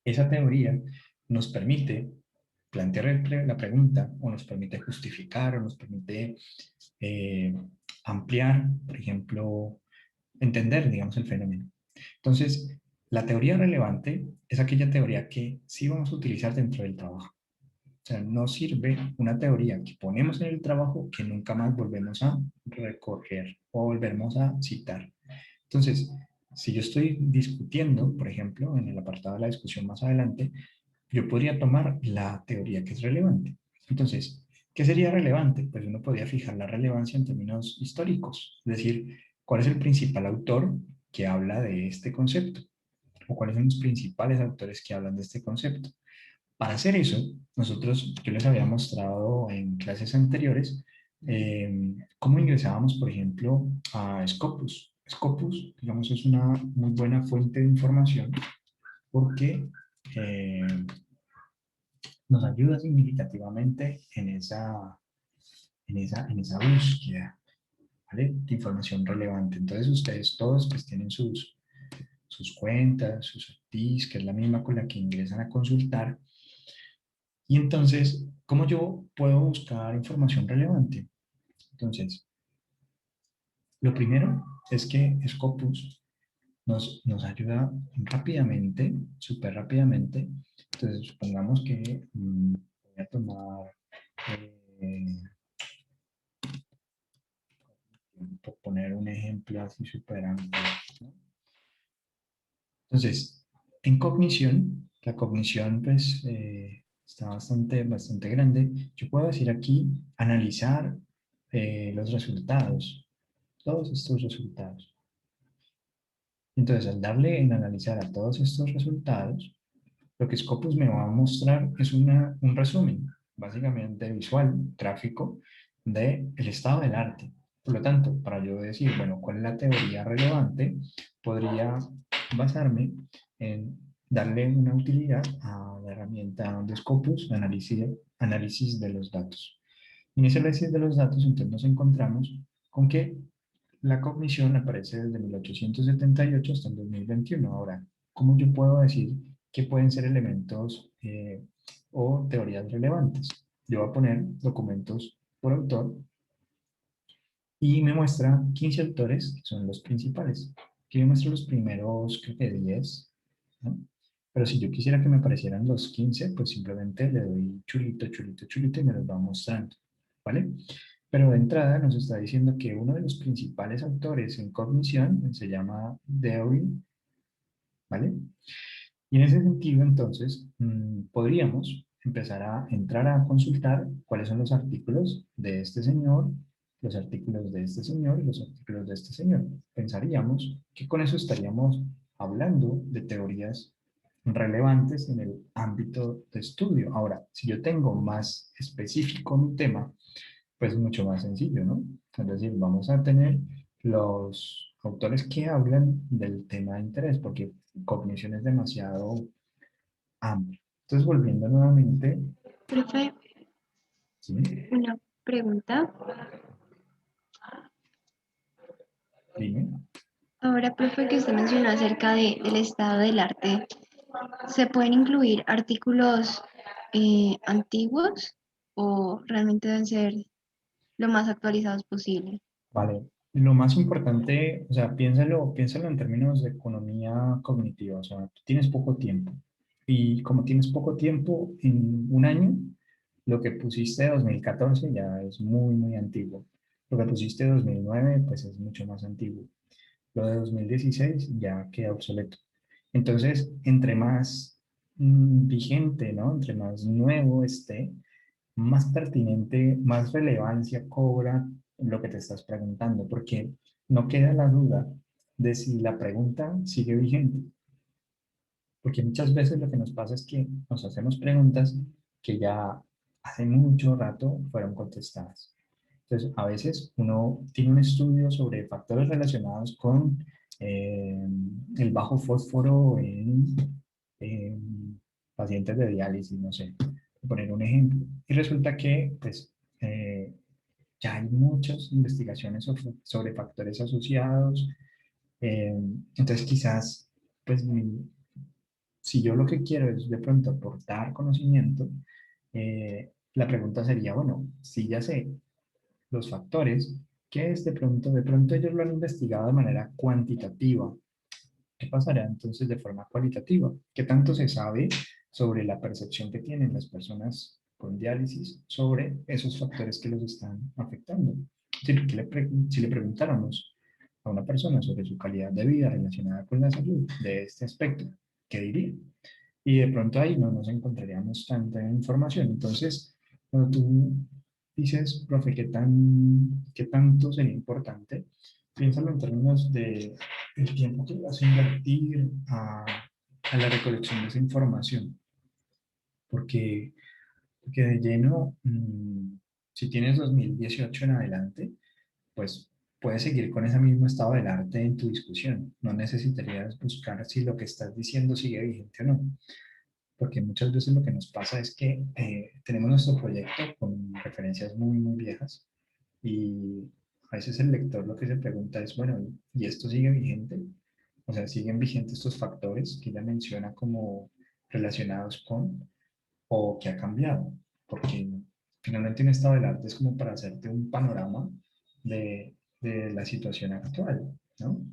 esa teoría nos permite plantear la pregunta o nos permite justificar o nos permite eh, ampliar, por ejemplo, entender, digamos, el fenómeno. Entonces, la teoría relevante es aquella teoría que sí vamos a utilizar dentro del trabajo. O sea, no sirve una teoría que ponemos en el trabajo que nunca más volvemos a recorrer o volvemos a citar. Entonces, si yo estoy discutiendo, por ejemplo, en el apartado de la discusión más adelante, yo podría tomar la teoría que es relevante. Entonces, ¿qué sería relevante? Pues uno podría fijar la relevancia en términos históricos, es decir, ¿cuál es el principal autor que habla de este concepto? ¿O cuáles son los principales autores que hablan de este concepto? Para hacer eso, nosotros, yo les había mostrado en clases anteriores cómo ingresábamos, por ejemplo, a Scopus. Scopus, digamos, es una muy buena fuente de información porque nos ayuda significativamente en esa búsqueda, ¿vale? De información relevante. Entonces ustedes todos pues tienen sus cuentas, sus IDs, que es la misma con la que ingresan a consultar. Y entonces, ¿cómo yo puedo buscar información relevante? Entonces, lo primero es que Scopus nos ayuda rápidamente, súper rápidamente. Entonces, supongamos que voy a tomar, por poner un ejemplo así súper amplio, ¿no? Entonces, en cognición, la cognición pues está bastante grande. Yo puedo decir aquí, analizar los resultados, todos estos resultados. Entonces, al darle en analizar a todos estos resultados, lo que Scopus me va a mostrar es un resumen, básicamente visual, gráfico, del estado del arte. Por lo tanto, para yo decir, bueno, ¿cuál es la teoría relevante? Podría basarme en darle una utilidad a la herramienta de Scopus, análisis de los datos. En ese análisis de los datos, entonces nos encontramos con que la cognición aparece desde 1878 hasta el 2021. Ahora, ¿cómo yo puedo decir que pueden ser elementos o teorías relevantes? Yo voy a poner documentos por autor y me muestra 15 autores, que son los principales. Aquí me muestra los primeros, creo que 10, ¿no? Pero si yo quisiera que me aparecieran los 15, pues simplemente le doy chulito, chulito, chulito y me los va mostrando, ¿vale? Pero de entrada nos está diciendo que uno de los principales autores en cognición se llama Dewey, ¿vale? Y en ese sentido, entonces, podríamos empezar a entrar a consultar cuáles son los artículos de este señor, los artículos de este señor y los artículos de este señor. Pensaríamos que con eso estaríamos hablando de teorías relevantes en el ámbito de estudio. Ahora, si yo tengo más específico mi tema, pues mucho más sencillo, ¿no? Es decir, vamos a tener los autores que hablan del tema de interés, porque cognición es demasiado hambre. Entonces, volviendo nuevamente, Profe, ¿sí? una pregunta. Dime. Ahora, profe, que usted mencionó acerca del estado del arte, ¿se pueden incluir artículos antiguos o realmente deben ser lo más actualizados posible? Vale. Lo más importante, o sea, piénsalo en términos de economía cognitiva. O sea, tú tienes poco tiempo. Y como tienes poco tiempo, en un año, lo que pusiste de 2014 ya es muy, muy antiguo. Lo que pusiste de 2009 pues es mucho más antiguo. Lo de 2016 ya queda obsoleto. Entonces, entre más vigente, ¿no? Entre más nuevo esté, más pertinente, más relevancia cobra lo que te estás preguntando, porque no queda la duda de si la pregunta sigue vigente. Porque muchas veces lo que nos pasa es que nos hacemos preguntas que ya hace mucho rato fueron contestadas. Entonces, a veces uno tiene un estudio sobre factores relacionados con el bajo fósforo en pacientes de diálisis, no sé, por poner un ejemplo. Y resulta que, pues, ya hay muchas investigaciones sobre factores asociados. eh, entonces, quizás, pues, si yo lo que quiero es de pronto aportar conocimiento, la pregunta sería, bueno, si ya sé los factores, ¿qué es de pronto? De pronto ellos lo han investigado de manera cuantitativa. ¿Qué pasará entonces de forma cualitativa? ¿Qué tanto se sabe sobre la percepción que tienen las personas con diálisis sobre esos factores que los están afectando? Si le preguntáramos a una persona sobre su calidad de vida relacionada con la salud de este aspecto, ¿qué diría? Y de pronto ahí no nos encontraríamos tanta información. Entonces, cuando tú dices, profe, ¿qué tanto sería importante? Piénsalo en términos de el tiempo que vas a invertir a la recolección de esa información. Porque, porque de lleno, si tienes 2018 en adelante, pues puedes seguir con ese mismo estado del arte en tu discusión. No necesitarías buscar si lo que estás diciendo sigue vigente o no, porque muchas veces lo que nos pasa es que tenemos nuestro proyecto con referencias muy, muy viejas y a veces el lector lo que se pregunta es, bueno, ¿y esto sigue vigente? O sea, ¿siguen vigentes estos factores que ella menciona como relacionados con o que ha cambiado? Porque finalmente un estado del arte es como para hacerte un panorama de la situación actual, ¿no?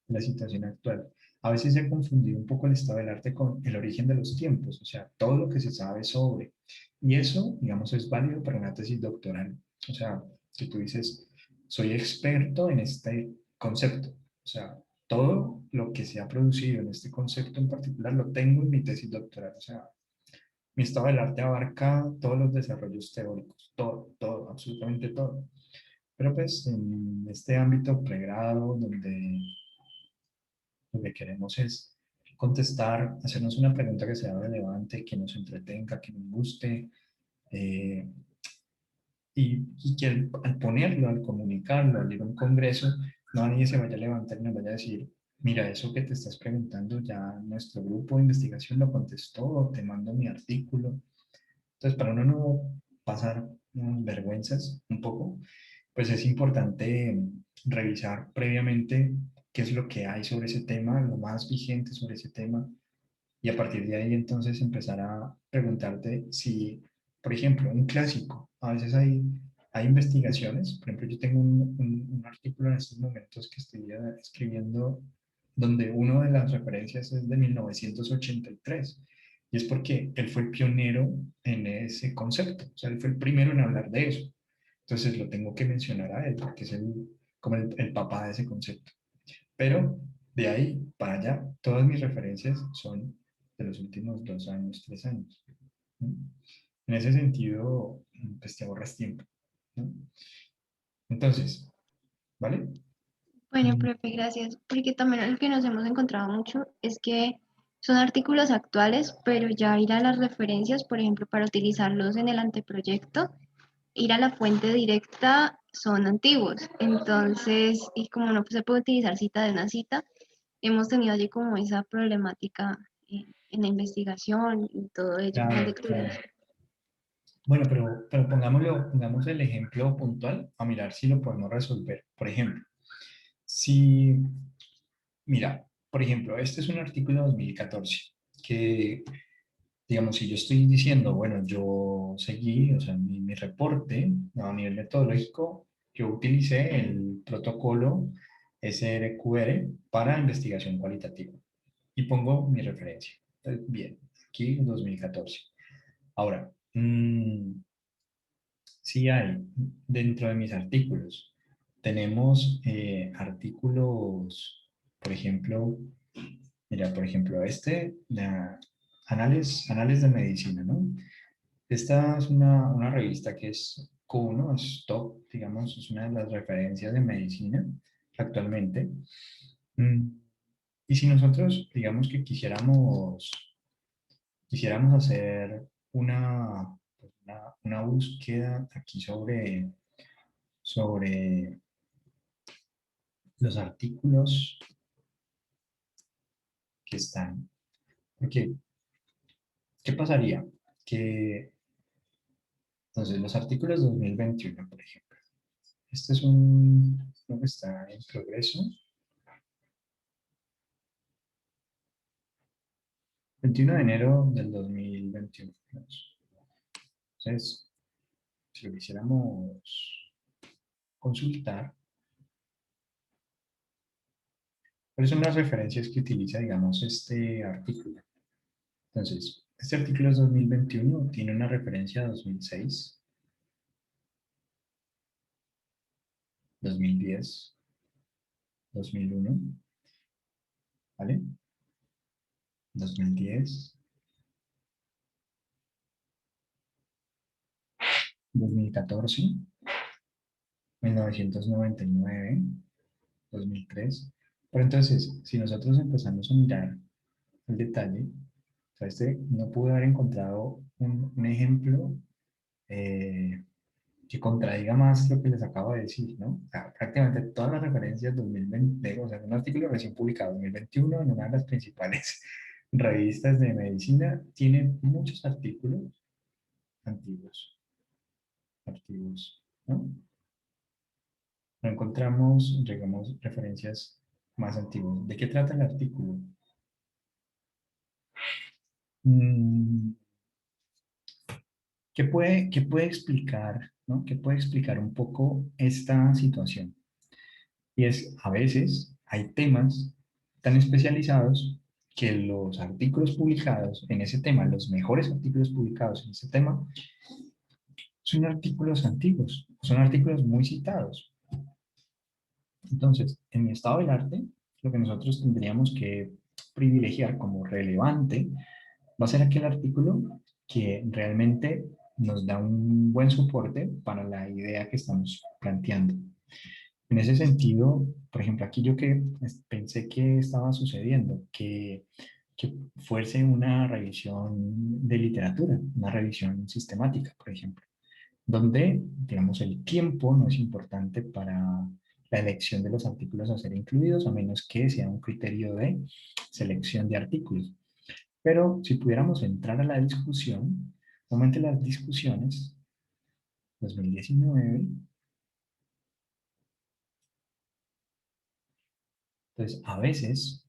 La situación actual. A veces se ha confundido un poco el estado del arte con el origen de los tiempos, o sea, todo lo que se sabe sobre. Y eso, digamos, es válido para una tesis doctoral. O sea, que tú dices, soy experto en este concepto. O sea, todo lo que se ha producido en este concepto en particular lo tengo en mi tesis doctoral. O sea, mi estado del arte abarca todos los desarrollos teóricos, todo, todo, absolutamente todo. Pero pues en este ámbito pregrado, donde lo que queremos es contestar, hacernos una pregunta que sea relevante, que nos entretenga, que nos guste, eh, y que al ponerlo, al comunicarlo, al ir a un congreso, no nadie se vaya a levantar y nos vaya a decir, mira, eso que te estás preguntando ya nuestro grupo de investigación lo contestó, te mando mi artículo. Entonces, para uno no pasar vergüenzas un poco, pues es importante revisar previamente qué es lo que hay sobre ese tema, lo más vigente sobre ese tema, y a partir de ahí entonces empezar a preguntarte si, por ejemplo, un clásico, a veces hay investigaciones, por ejemplo, yo tengo un artículo en estos momentos que estoy escribiendo donde una de las referencias es de 1983 y es porque él fue el pionero en ese concepto, o sea, él fue el primero en hablar de eso. Entonces lo tengo que mencionar a él porque es como el papá de ese concepto. Pero de ahí para allá, todas mis referencias son de los últimos 2 años, 3 años. ¿No? En ese sentido, pues te ahorras tiempo. ¿No? Entonces, ¿vale? Bueno, Mm, profe, gracias. Porque también lo que nos hemos encontrado mucho es que son artículos actuales, pero ya ir a las referencias, por ejemplo, para utilizarlos en el anteproyecto, ir a la fuente directa son antiguos. Entonces, y como no se puede utilizar cita de una cita, hemos tenido allí como esa problemática en la investigación y todo ello, más de Claro, claro. creencia. Bueno, pero pongamos el ejemplo puntual a mirar si lo podemos resolver. Por ejemplo, si, mira, por ejemplo, este es un artículo de 2014 que, digamos, si yo estoy diciendo, bueno, yo seguí, o sea, mi reporte a nivel metodológico, yo utilicé el protocolo SRQR para investigación cualitativa y pongo mi referencia. Entonces, bien, aquí 2014. Ahora, sí hay dentro de mis artículos. Tenemos artículos, por ejemplo, mira, por ejemplo, Anales de Medicina, ¿no? Esta es una revista que es Q1, es top, digamos, es una de las referencias de medicina actualmente. Mm, Y si nosotros, digamos que quisiéramos hacer una búsqueda aquí sobre los artículos que están. Porque, ¿qué pasaría? Que, entonces, los artículos 2021, por ejemplo. Este es uno que está en progreso. 21 de enero del 2021. Entonces, si lo quisiéramos consultar, ¿cuáles son las referencias que utiliza, digamos, este artículo? Entonces, este artículo es 2021, tiene una referencia a 2006, 2010, 2001, ¿vale? 2010, 2014, 1999, 2003. Pero entonces, si nosotros empezamos a mirar el detalle, o sea, este no pude haber encontrado un ejemplo que contradiga más lo que les acabo de decir, ¿no? O sea, prácticamente todas las referencias 2020, o sea, un artículo recién publicado 2021 en una de las principales revistas de medicina, tiene muchos artículos antiguos, ¿no? No encontramos, digamos, referencias más antiguas. ¿De qué trata el artículo? Mm, ¿Qué puede explicar, ¿no? ¿Qué puede explicar un poco esta situación? Y es, a veces hay temas tan especializados que los artículos publicados en ese tema, los mejores artículos publicados en ese tema, son artículos antiguos, son artículos muy citados. Entonces, en mi estado del arte, lo que nosotros tendríamos que privilegiar como relevante va a ser aquel artículo que realmente nos da un buen soporte para la idea que estamos planteando. En ese sentido, por ejemplo, aquí yo que pensé que estaba sucediendo, que fuese una revisión de literatura, una revisión sistemática, por ejemplo, donde, digamos, el tiempo no es importante para la elección de los artículos a ser incluidos, a menos que sea un criterio de selección de artículos. Pero si pudiéramos entrar a la discusión, normalmente las discusiones, 2019, entonces a veces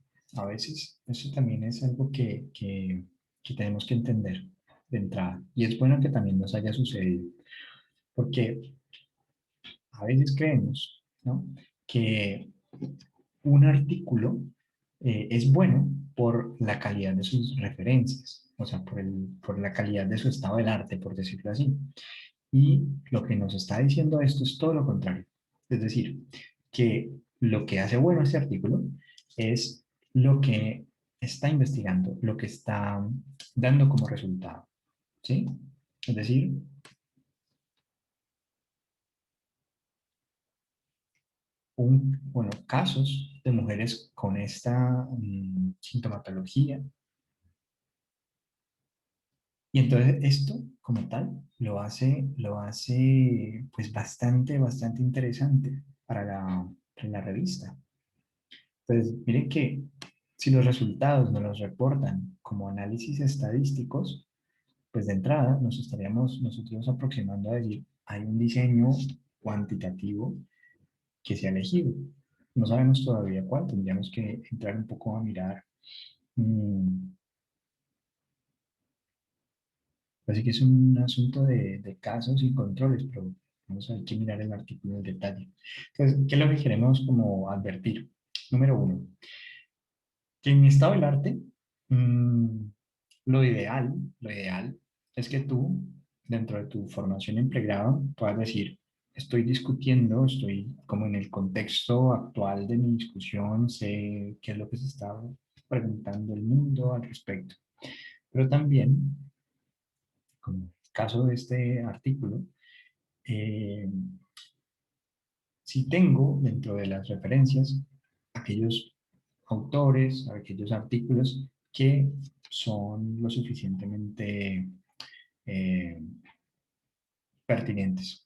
eso también es algo que tenemos que entender de entrada. Y es bueno que también nos haya sucedido, porque a veces creemos, ¿no?, que un artículo es bueno por la calidad de sus referencias, o sea, por la calidad de su estado del arte, por decirlo así. Y lo que nos está diciendo esto es todo lo contrario. Es decir, que lo que hace bueno este artículo es lo que está investigando, lo que está dando como resultado. ¿Sí? Es decir, bueno, casos de mujeres con esta sintomatología. Y entonces esto, como tal, lo hace pues bastante interesante para la revista. Entonces, miren que Si los resultados nos los reportan como análisis estadísticos, pues de entrada nos estaríamos nosotros aproximando a decir, hay un diseño cuantitativo que se ha elegido. No sabemos todavía cuál, tendríamos que entrar un poco a mirar. Así que es un asunto de casos y controles, pero vamos a ver que mirar el artículo en detalle. Entonces, ¿qué es lo que queremos como advertir? Número uno, que en mi estado del arte, mm, lo ideal es que tú, dentro de tu formación en pregrado, puedas decir, estoy discutiendo, estoy como en el contexto actual de mi discusión, sé qué es lo que se está preguntando el mundo al respecto. Pero también, como el caso de este artículo, eh, si tengo dentro de las referencias aquellos autores, aquellos artículos que son lo suficientemente eh, pertinentes.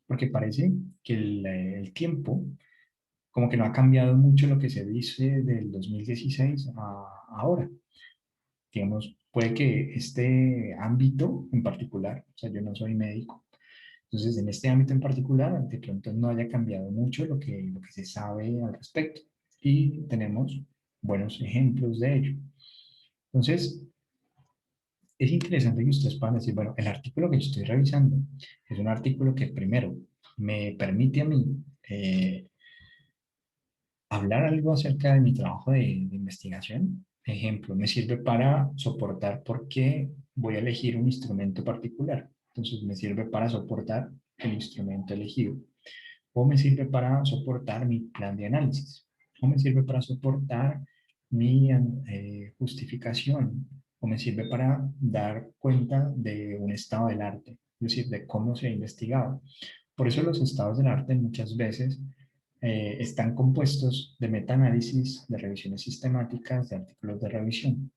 Porque parece que el tiempo como que no ha cambiado mucho lo que se dice del 2016 a ahora. Digamos, puede que este ámbito en particular, o sea, yo no soy médico, entonces en este ámbito en particular, de pronto no haya cambiado mucho lo que se sabe al respecto. Y tenemos buenos ejemplos de ello. Entonces, es interesante que ustedes puedan decir, bueno, el artículo que yo estoy revisando es un artículo que primero me permite a mí hablar algo acerca de mi trabajo de investigación. Ejemplo, me sirve para soportar por qué voy a elegir un instrumento particular. Entonces, me sirve para soportar el instrumento elegido. O me sirve para soportar mi plan de análisis. O me sirve para soportar mi justificación. O me sirve para dar cuenta de un estado del arte, es decir, de cómo se ha investigado. Por eso los estados del arte muchas veces están compuestos de metaanálisis, de revisiones sistemáticas, de artículos de revisión,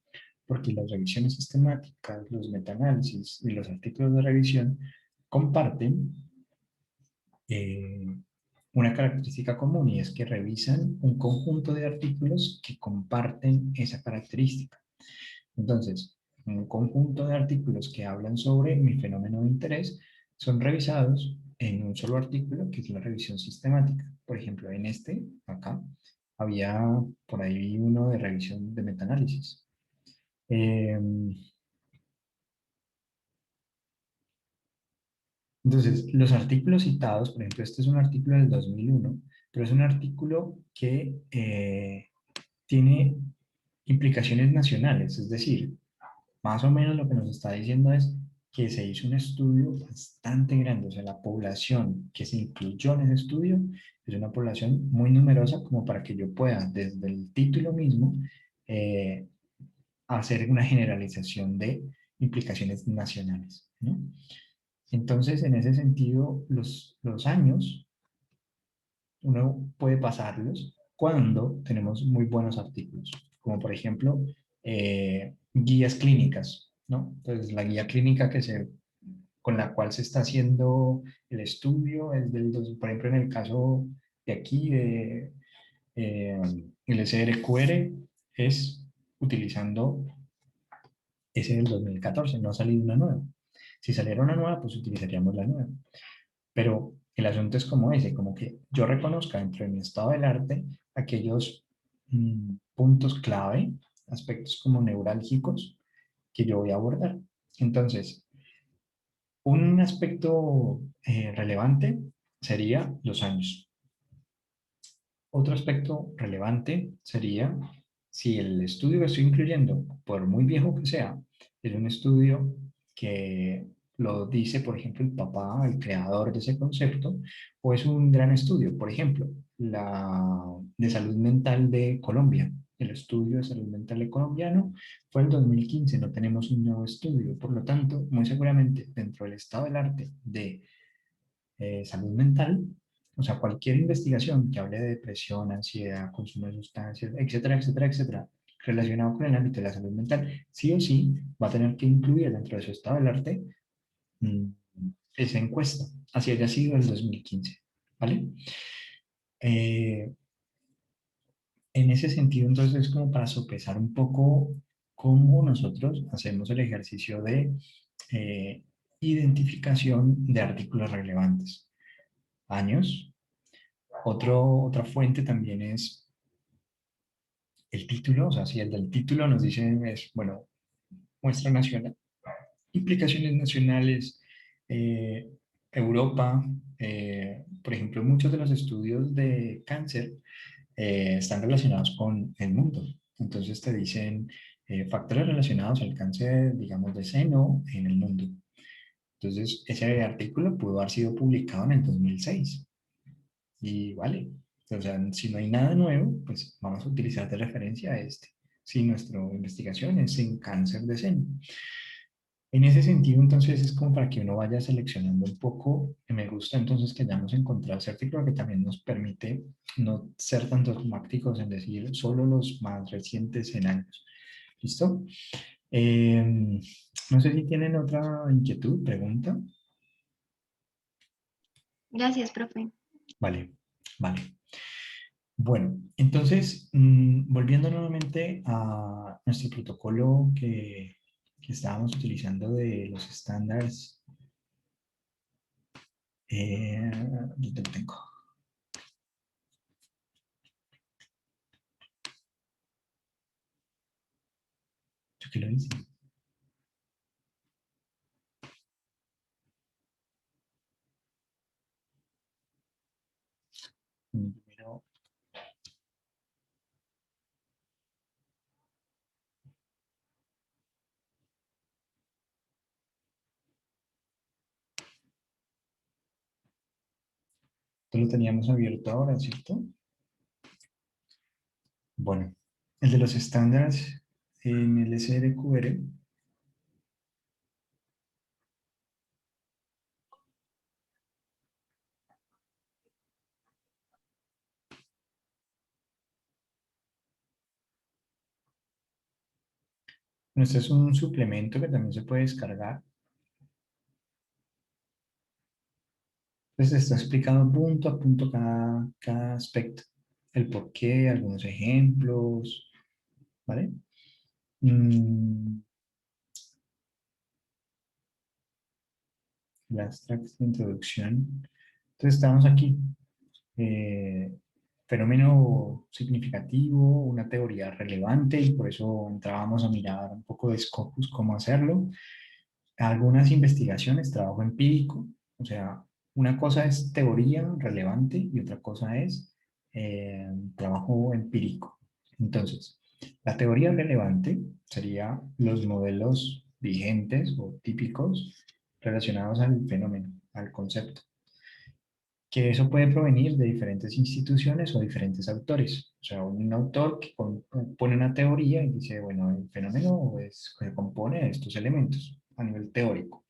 porque las revisiones sistemáticas, los metaanálisis y los artículos de revisión comparten una característica común, y es que revisan un conjunto de artículos que comparten esa característica. Entonces, un conjunto de artículos que hablan sobre mi fenómeno de interés son revisados en un solo artículo, que es la revisión sistemática. Por ejemplo, en este, acá, había por ahí uno de revisión de metaanálisis. Entonces, los artículos citados, por ejemplo, este es un artículo del 2001, pero es un artículo que tiene implicaciones nacionales, es decir, más o menos lo que nos está diciendo es que se hizo un estudio bastante grande, o sea, la población que se incluyó en ese estudio es una población muy numerosa como para que yo pueda, desde el título mismo, eh, hacer una generalización de implicaciones nacionales, ¿no? Entonces, en ese sentido, los años uno puede pasarlos cuando tenemos muy buenos artículos, como por ejemplo guías clínicas, ¿no? Entonces, la guía clínica con la cual se está haciendo el estudio es por ejemplo, en el caso de aquí, el SRQR, es utilizando ese del 2014, no ha salido una nueva. Si saliera una nueva, pues utilizaríamos la nueva. Pero el asunto es como ese, como que yo reconozca dentro de mi estado del arte aquellos puntos clave, aspectos como neurálgicos que yo voy a abordar. Entonces, un aspecto relevante sería los años. Otro aspecto relevante sería si el estudio que estoy incluyendo, por muy viejo que sea, es un estudio que lo dice, por ejemplo, el papá, el creador de ese concepto, o es un gran estudio. Por ejemplo, la de salud mental de Colombia. El estudio de salud mental de colombiano fue en 2015, no tenemos un nuevo estudio. Por lo tanto, muy seguramente dentro del estado del arte de salud mental, o sea, cualquier investigación que hable de depresión, ansiedad, consumo de sustancias, etcétera, etcétera, etcétera, relacionado con el ámbito de la salud mental, sí o sí va a tener que incluir dentro de su estado del arte mm, esa encuesta, así haya sido el 2015, ¿vale? En ese sentido, entonces, como para sopesar un poco cómo nosotros hacemos el ejercicio de eh, identificación de artículos relevantes. Años. Otra fuente también es el título, o sea, si el del título nos dice, es, bueno, muestra nacional, implicaciones nacionales, eh, Europa, por ejemplo, muchos de los estudios de cáncer están relacionados con el mundo. Entonces te dicen factores relacionados al cáncer, digamos, de seno en el mundo. Entonces, ese artículo pudo haber sido publicado en el 2006. Y vale, o sea, si no hay nada nuevo, pues vamos a utilizar de referencia a este. Si nuestra investigación es en cáncer de seno. En ese sentido, entonces, es como para que uno vaya seleccionando un poco. Me gusta entonces que hayamos encontrado ese artículo que también nos permite no ser tan dogmáticos en decir solo los más recientes en años. ¿Listo? No sé si tienen otra inquietud, pregunta. Gracias, profe. Vale, vale. Bueno, entonces, volviendo nuevamente a nuestro protocolo que estábamos utilizando de los estándares, ¿dónde lo tengo? ¿Yo qué lo hice? Primero, esto lo teníamos abierto ahora, ¿cierto? Bueno, el de los estándares en el SRQR. Bueno, este es un suplemento que también se puede descargar. Entonces está explicado punto a punto cada aspecto. El por qué, algunos ejemplos, ¿vale? Las tracks de introducción. Entonces estamos aquí. Fenómeno significativo, una teoría relevante, y por eso entrábamos a mirar un poco de Scopus, cómo hacerlo. Algunas investigaciones, trabajo empírico, o sea, una cosa es teoría relevante y otra cosa es trabajo empírico. Entonces, la teoría relevante sería los modelos vigentes o típicos relacionados al fenómeno, al concepto, que eso puede provenir de diferentes instituciones o diferentes autores. O sea, un autor que pone una teoría y dice, bueno, el fenómeno se compone de estos elementos a nivel teórico.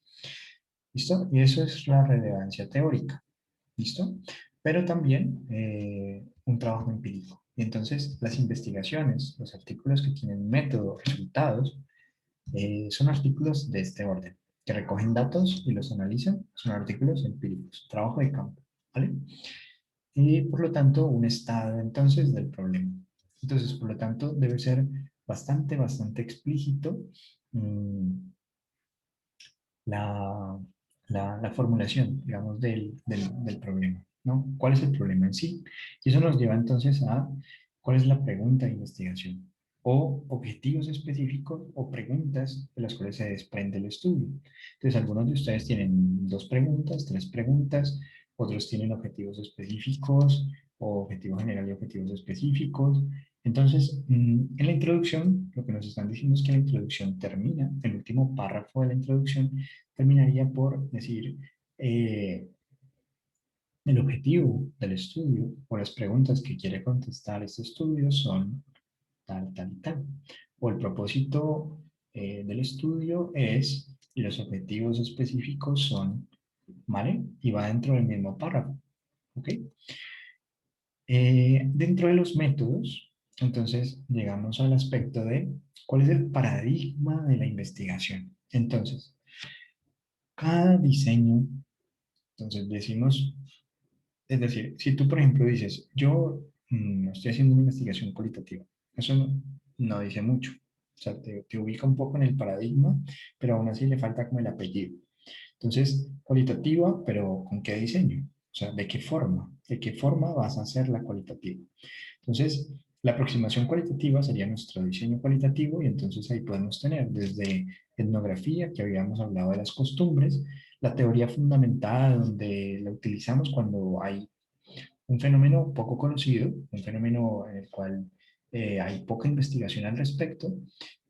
¿Listo? Y eso es la relevancia teórica. ¿Listo? Pero también un trabajo empírico. Y entonces las investigaciones, los artículos que tienen método, resultados, son artículos de este orden, que recogen datos y los analizan, son artículos empíricos, trabajo de campo, ¿vale? Y por lo tanto, un estado entonces del problema. Entonces, por lo tanto, debe ser bastante explícito la, la formulación, digamos, del problema, ¿no? ¿Cuál es el problema en sí? Y eso nos lleva entonces a cuál es la pregunta de investigación, o objetivos específicos o preguntas de las cuales se desprende el estudio. Entonces, algunos de ustedes tienen 2 preguntas, 3 preguntas, otros tienen objetivos específicos, o objetivo general y objetivos específicos. Entonces, en la introducción, lo que nos están diciendo es que la introducción termina, el último párrafo de la introducción terminaría por decir el objetivo del estudio o las preguntas que quiere contestar este estudio son tal, tal y tal. O el propósito del estudio es, y los objetivos específicos son, ¿vale? Y va dentro del mismo párrafo, ¿ok? Dentro de los métodos, entonces llegamos al aspecto de cuál es el paradigma de la investigación. Entonces, cada diseño, entonces decimos, es decir, si tú por ejemplo dices, yo no estoy haciendo una investigación cualitativa. Eso no dice mucho. O sea, te ubica un poco en el paradigma, pero aún así le falta como el apellido. Entonces, cualitativa, pero ¿con qué diseño? O sea, ¿de qué forma? ¿De qué forma vas a hacer la cualitativa? Entonces, la aproximación cualitativa sería nuestro diseño cualitativo y entonces ahí podemos tener desde etnografía, que habíamos hablado de las costumbres, la teoría fundamentada donde la utilizamos cuando hay un fenómeno poco conocido, un fenómeno en el cual hay poca investigación al respecto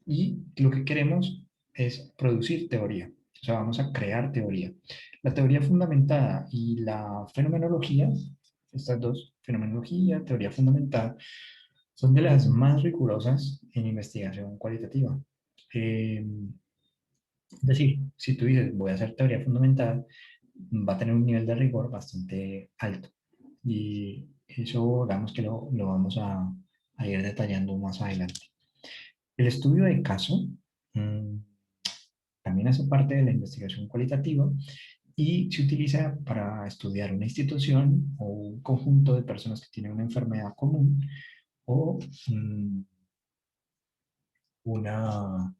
y lo que queremos es producir teoría. O sea, vamos a crear teoría. La teoría fundamentada y la fenomenología, estas dos, fenomenología, teoría fundamentada, son de las más rigurosas en investigación cualitativa. Es decir, si tú dices voy a hacer teoría fundamentada, va a tener un nivel de rigor bastante alto. Y eso, digamos que lo vamos a ir detallando más adelante. El estudio de caso también hace parte de la investigación cualitativa y se utiliza para estudiar una institución o un conjunto de personas que tienen una enfermedad común o una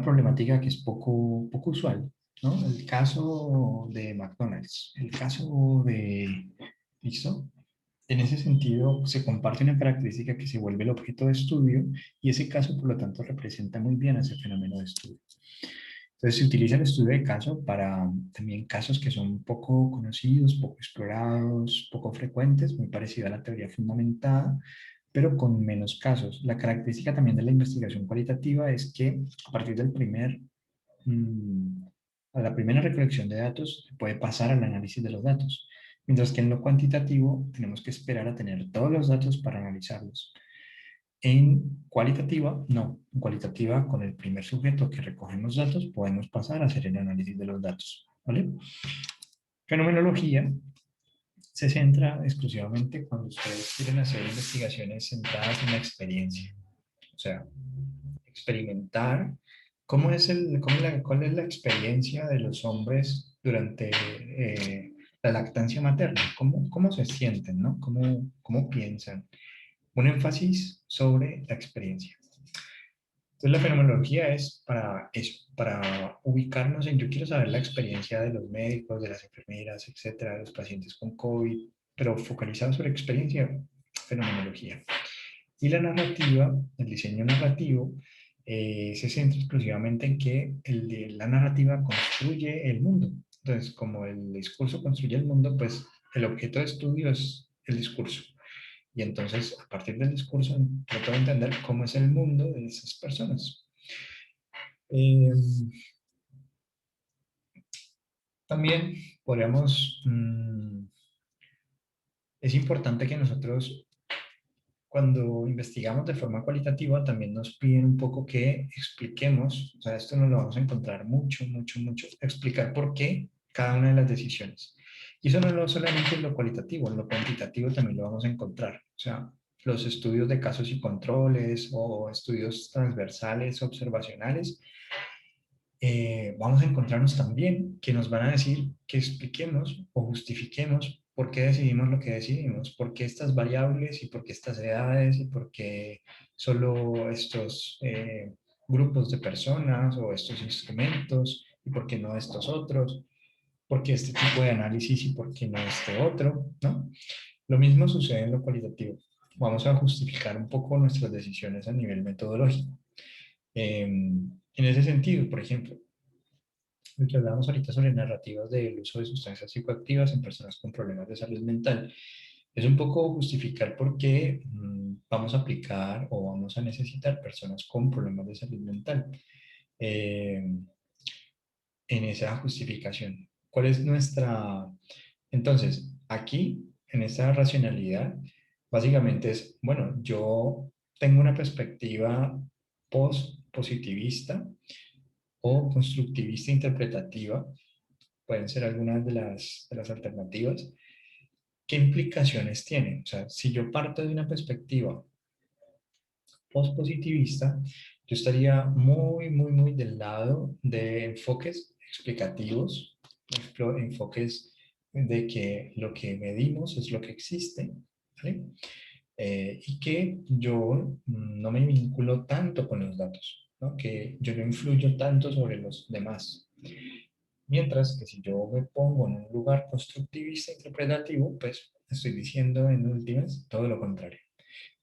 problemática que es poco usual, ¿no? El caso de McDonald's, el caso de... ¿Listo? En ese sentido, se comparte una característica que se vuelve el objeto de estudio y ese caso, por lo tanto, representa muy bien ese fenómeno de estudio. Entonces, se utiliza el estudio de caso para también casos que son poco conocidos, poco explorados, poco frecuentes, muy parecido a la teoría fundamentada, pero con menos casos. La característica también de la investigación cualitativa es que a partir del a la primera recolección de datos se puede pasar al análisis de los datos, mientras que en lo cuantitativo tenemos que esperar a tener todos los datos para analizarlos. En cualitativa, no. En cualitativa, con el primer sujeto que recogemos datos, podemos pasar a hacer el análisis de los datos. ¿Vale? Fenomenología se centra exclusivamente cuando ustedes quieren hacer investigaciones centradas en la experiencia. O sea, experimentar cuál es la experiencia de los hombres durante la lactancia materna, cómo se sienten, ¿no? Cómo piensan. Un énfasis sobre la experiencia. Entonces la fenomenología es para eso, para ubicarnos en, yo quiero saber la experiencia de los médicos, de las enfermeras, etcétera, de los pacientes con COVID, pero focalizado sobre experiencia, fenomenología. Y la narrativa, el diseño narrativo, se centra exclusivamente en que la narrativa construye el mundo. Entonces, como el discurso construye el mundo, pues el objeto de estudio es el discurso. Y entonces, a partir del discurso, trato de entender cómo es el mundo de esas personas. También podríamos... es importante que nosotros, cuando investigamos de forma cualitativa, también nos piden un poco que expliquemos, o sea, esto nos lo vamos a encontrar mucho, explicar por qué cada una de las decisiones. Y eso no solamente en lo cualitativo, en lo cuantitativo también lo vamos a encontrar. O sea, los estudios de casos y controles o estudios transversales, observacionales, vamos a encontrarnos también que nos van a decir que expliquemos o justifiquemos por qué decidimos lo que decidimos, por qué estas variables y por qué estas edades y por qué solo estos grupos de personas o estos instrumentos y por qué no estos otros, por qué este tipo de análisis y por qué no este otro, ¿no? Lo mismo sucede en lo cualitativo. Vamos a justificar un poco nuestras decisiones a nivel metodológico. En ese sentido, por ejemplo, lo que hablamos ahorita sobre narrativas del uso de sustancias psicoactivas en personas con problemas de salud mental, es un poco justificar por qué vamos a aplicar o vamos a necesitar personas con problemas de salud mental en esa justificación. ¿Cuál es nuestra...? Entonces, aquí, en esta racionalidad, básicamente es, bueno, yo tengo una perspectiva post-positivista o constructivista interpretativa, pueden ser algunas de las alternativas. ¿Qué implicaciones tiene? O sea, si yo parto de una perspectiva post-positivista, yo estaría muy del lado de enfoques explicativos, enfoques de que lo que medimos es lo que existe, ¿vale? y que yo no me vinculo tanto con los datos, ¿no? Que yo no influyo tanto sobre los demás. Mientras que si yo me pongo en un lugar constructivista interpretativo, pues estoy diciendo en últimas todo lo contrario,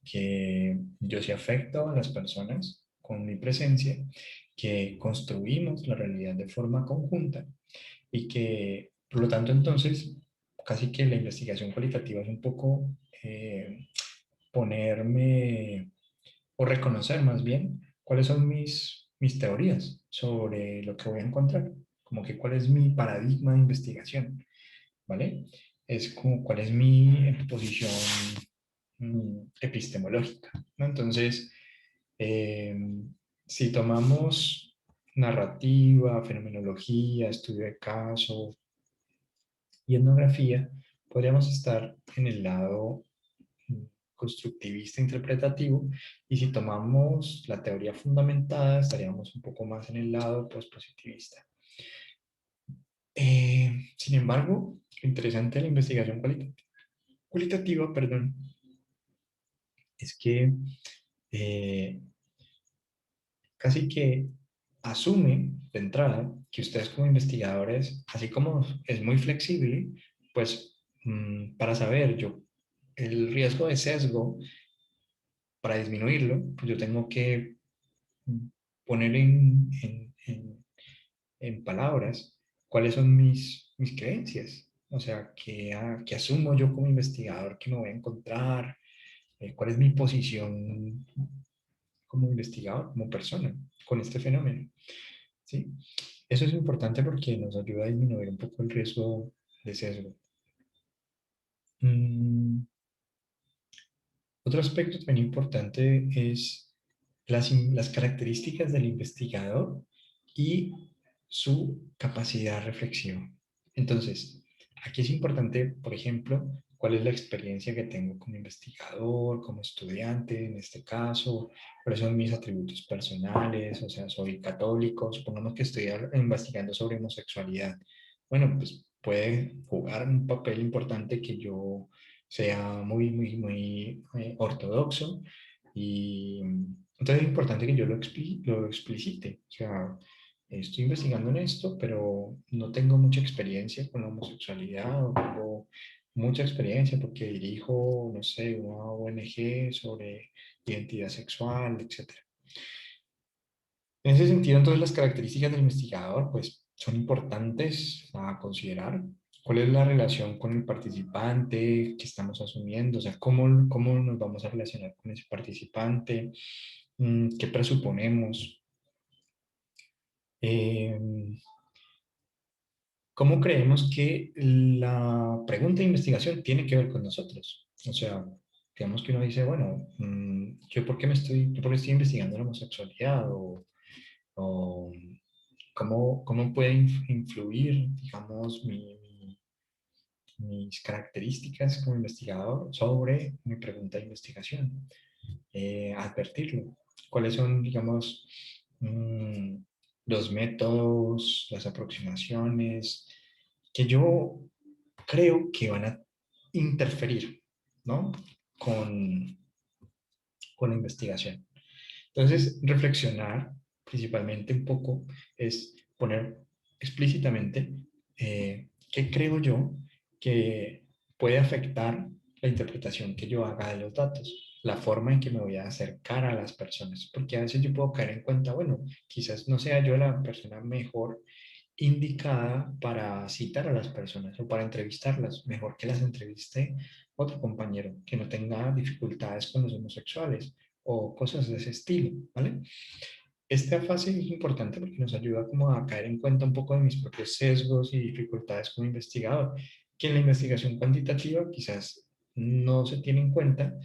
que yo sí afecto a las personas con mi presencia, que construimos la realidad de forma conjunta y que, por lo tanto, entonces, casi que la investigación cualitativa es un poco ponerme o reconocer más bien cuáles son mis teorías sobre lo que voy a encontrar, como que cuál es mi paradigma de investigación, ¿vale? Es como cuál es mi posición epistemológica, ¿no? Entonces, eh, si tomamos narrativa, fenomenología, estudio de caso y etnografía, podríamos estar en el lado constructivista interpretativo, y si tomamos la teoría fundamentada estaríamos un poco más en el lado pospositivista. Sin embargo, lo interesante de la investigación cualitativa, perdón, es que casi que asume de entrada que ustedes como investigadores, así como es muy flexible, pues para saber yo el riesgo de sesgo, para disminuirlo, pues yo tengo que poner en palabras cuáles son mis creencias. O sea, ¿qué asumo yo como investigador que me voy a encontrar? ¿Cuál es mi posición como investigador, como persona, con este fenómeno? ¿Sí? Eso es importante porque nos ayuda a disminuir un poco el riesgo de sesgo. Otro aspecto también importante es las características del investigador y su capacidad reflexiva. Entonces, aquí es importante, por ejemplo, cuál es la experiencia que tengo como investigador, como estudiante, en este caso, cuáles son mis atributos personales, o sea, soy católico, supongamos que estoy investigando sobre homosexualidad. Bueno, pues puede jugar un papel importante que yo sea muy ortodoxo, y entonces es importante que yo lo explicite. O sea, estoy investigando en esto, pero no tengo mucha experiencia con la homosexualidad, o tengo mucha experiencia porque dirijo, no sé, una ONG sobre identidad sexual, etc. En ese sentido, entonces, las características del investigador, pues, son importantes a considerar. ¿Cuál es la relación con el participante que estamos asumiendo? O sea, ¿cómo nos vamos a relacionar con ese participante? ¿Qué presuponemos? ¿Cómo creemos que la pregunta de investigación tiene que ver con nosotros? O sea, digamos que uno dice, bueno, ¿yo por qué estoy investigando la homosexualidad? O ¿cómo puede influir, digamos, mis características como investigador sobre mi pregunta de investigación? Advertirlo. ¿Cuáles son, digamos, los métodos, las aproximaciones que yo creo que van a interferir, ¿no? con la investigación? Entonces, reflexionar principalmente un poco es poner explícitamente qué creo yo que puede afectar la interpretación que yo haga de los datos, la forma en que me voy a acercar a las personas, porque a veces yo puedo caer en cuenta, bueno, quizás no sea yo la persona mejor indicada para citar a las personas o para entrevistarlas, mejor que las entreviste otro compañero que no tenga dificultades con los homosexuales o cosas de ese estilo, ¿vale? Esta fase es importante porque nos ayuda como a caer en cuenta un poco de mis propios sesgos y dificultades como investigador, que en la investigación cuantitativa quizás no se tiene en cuenta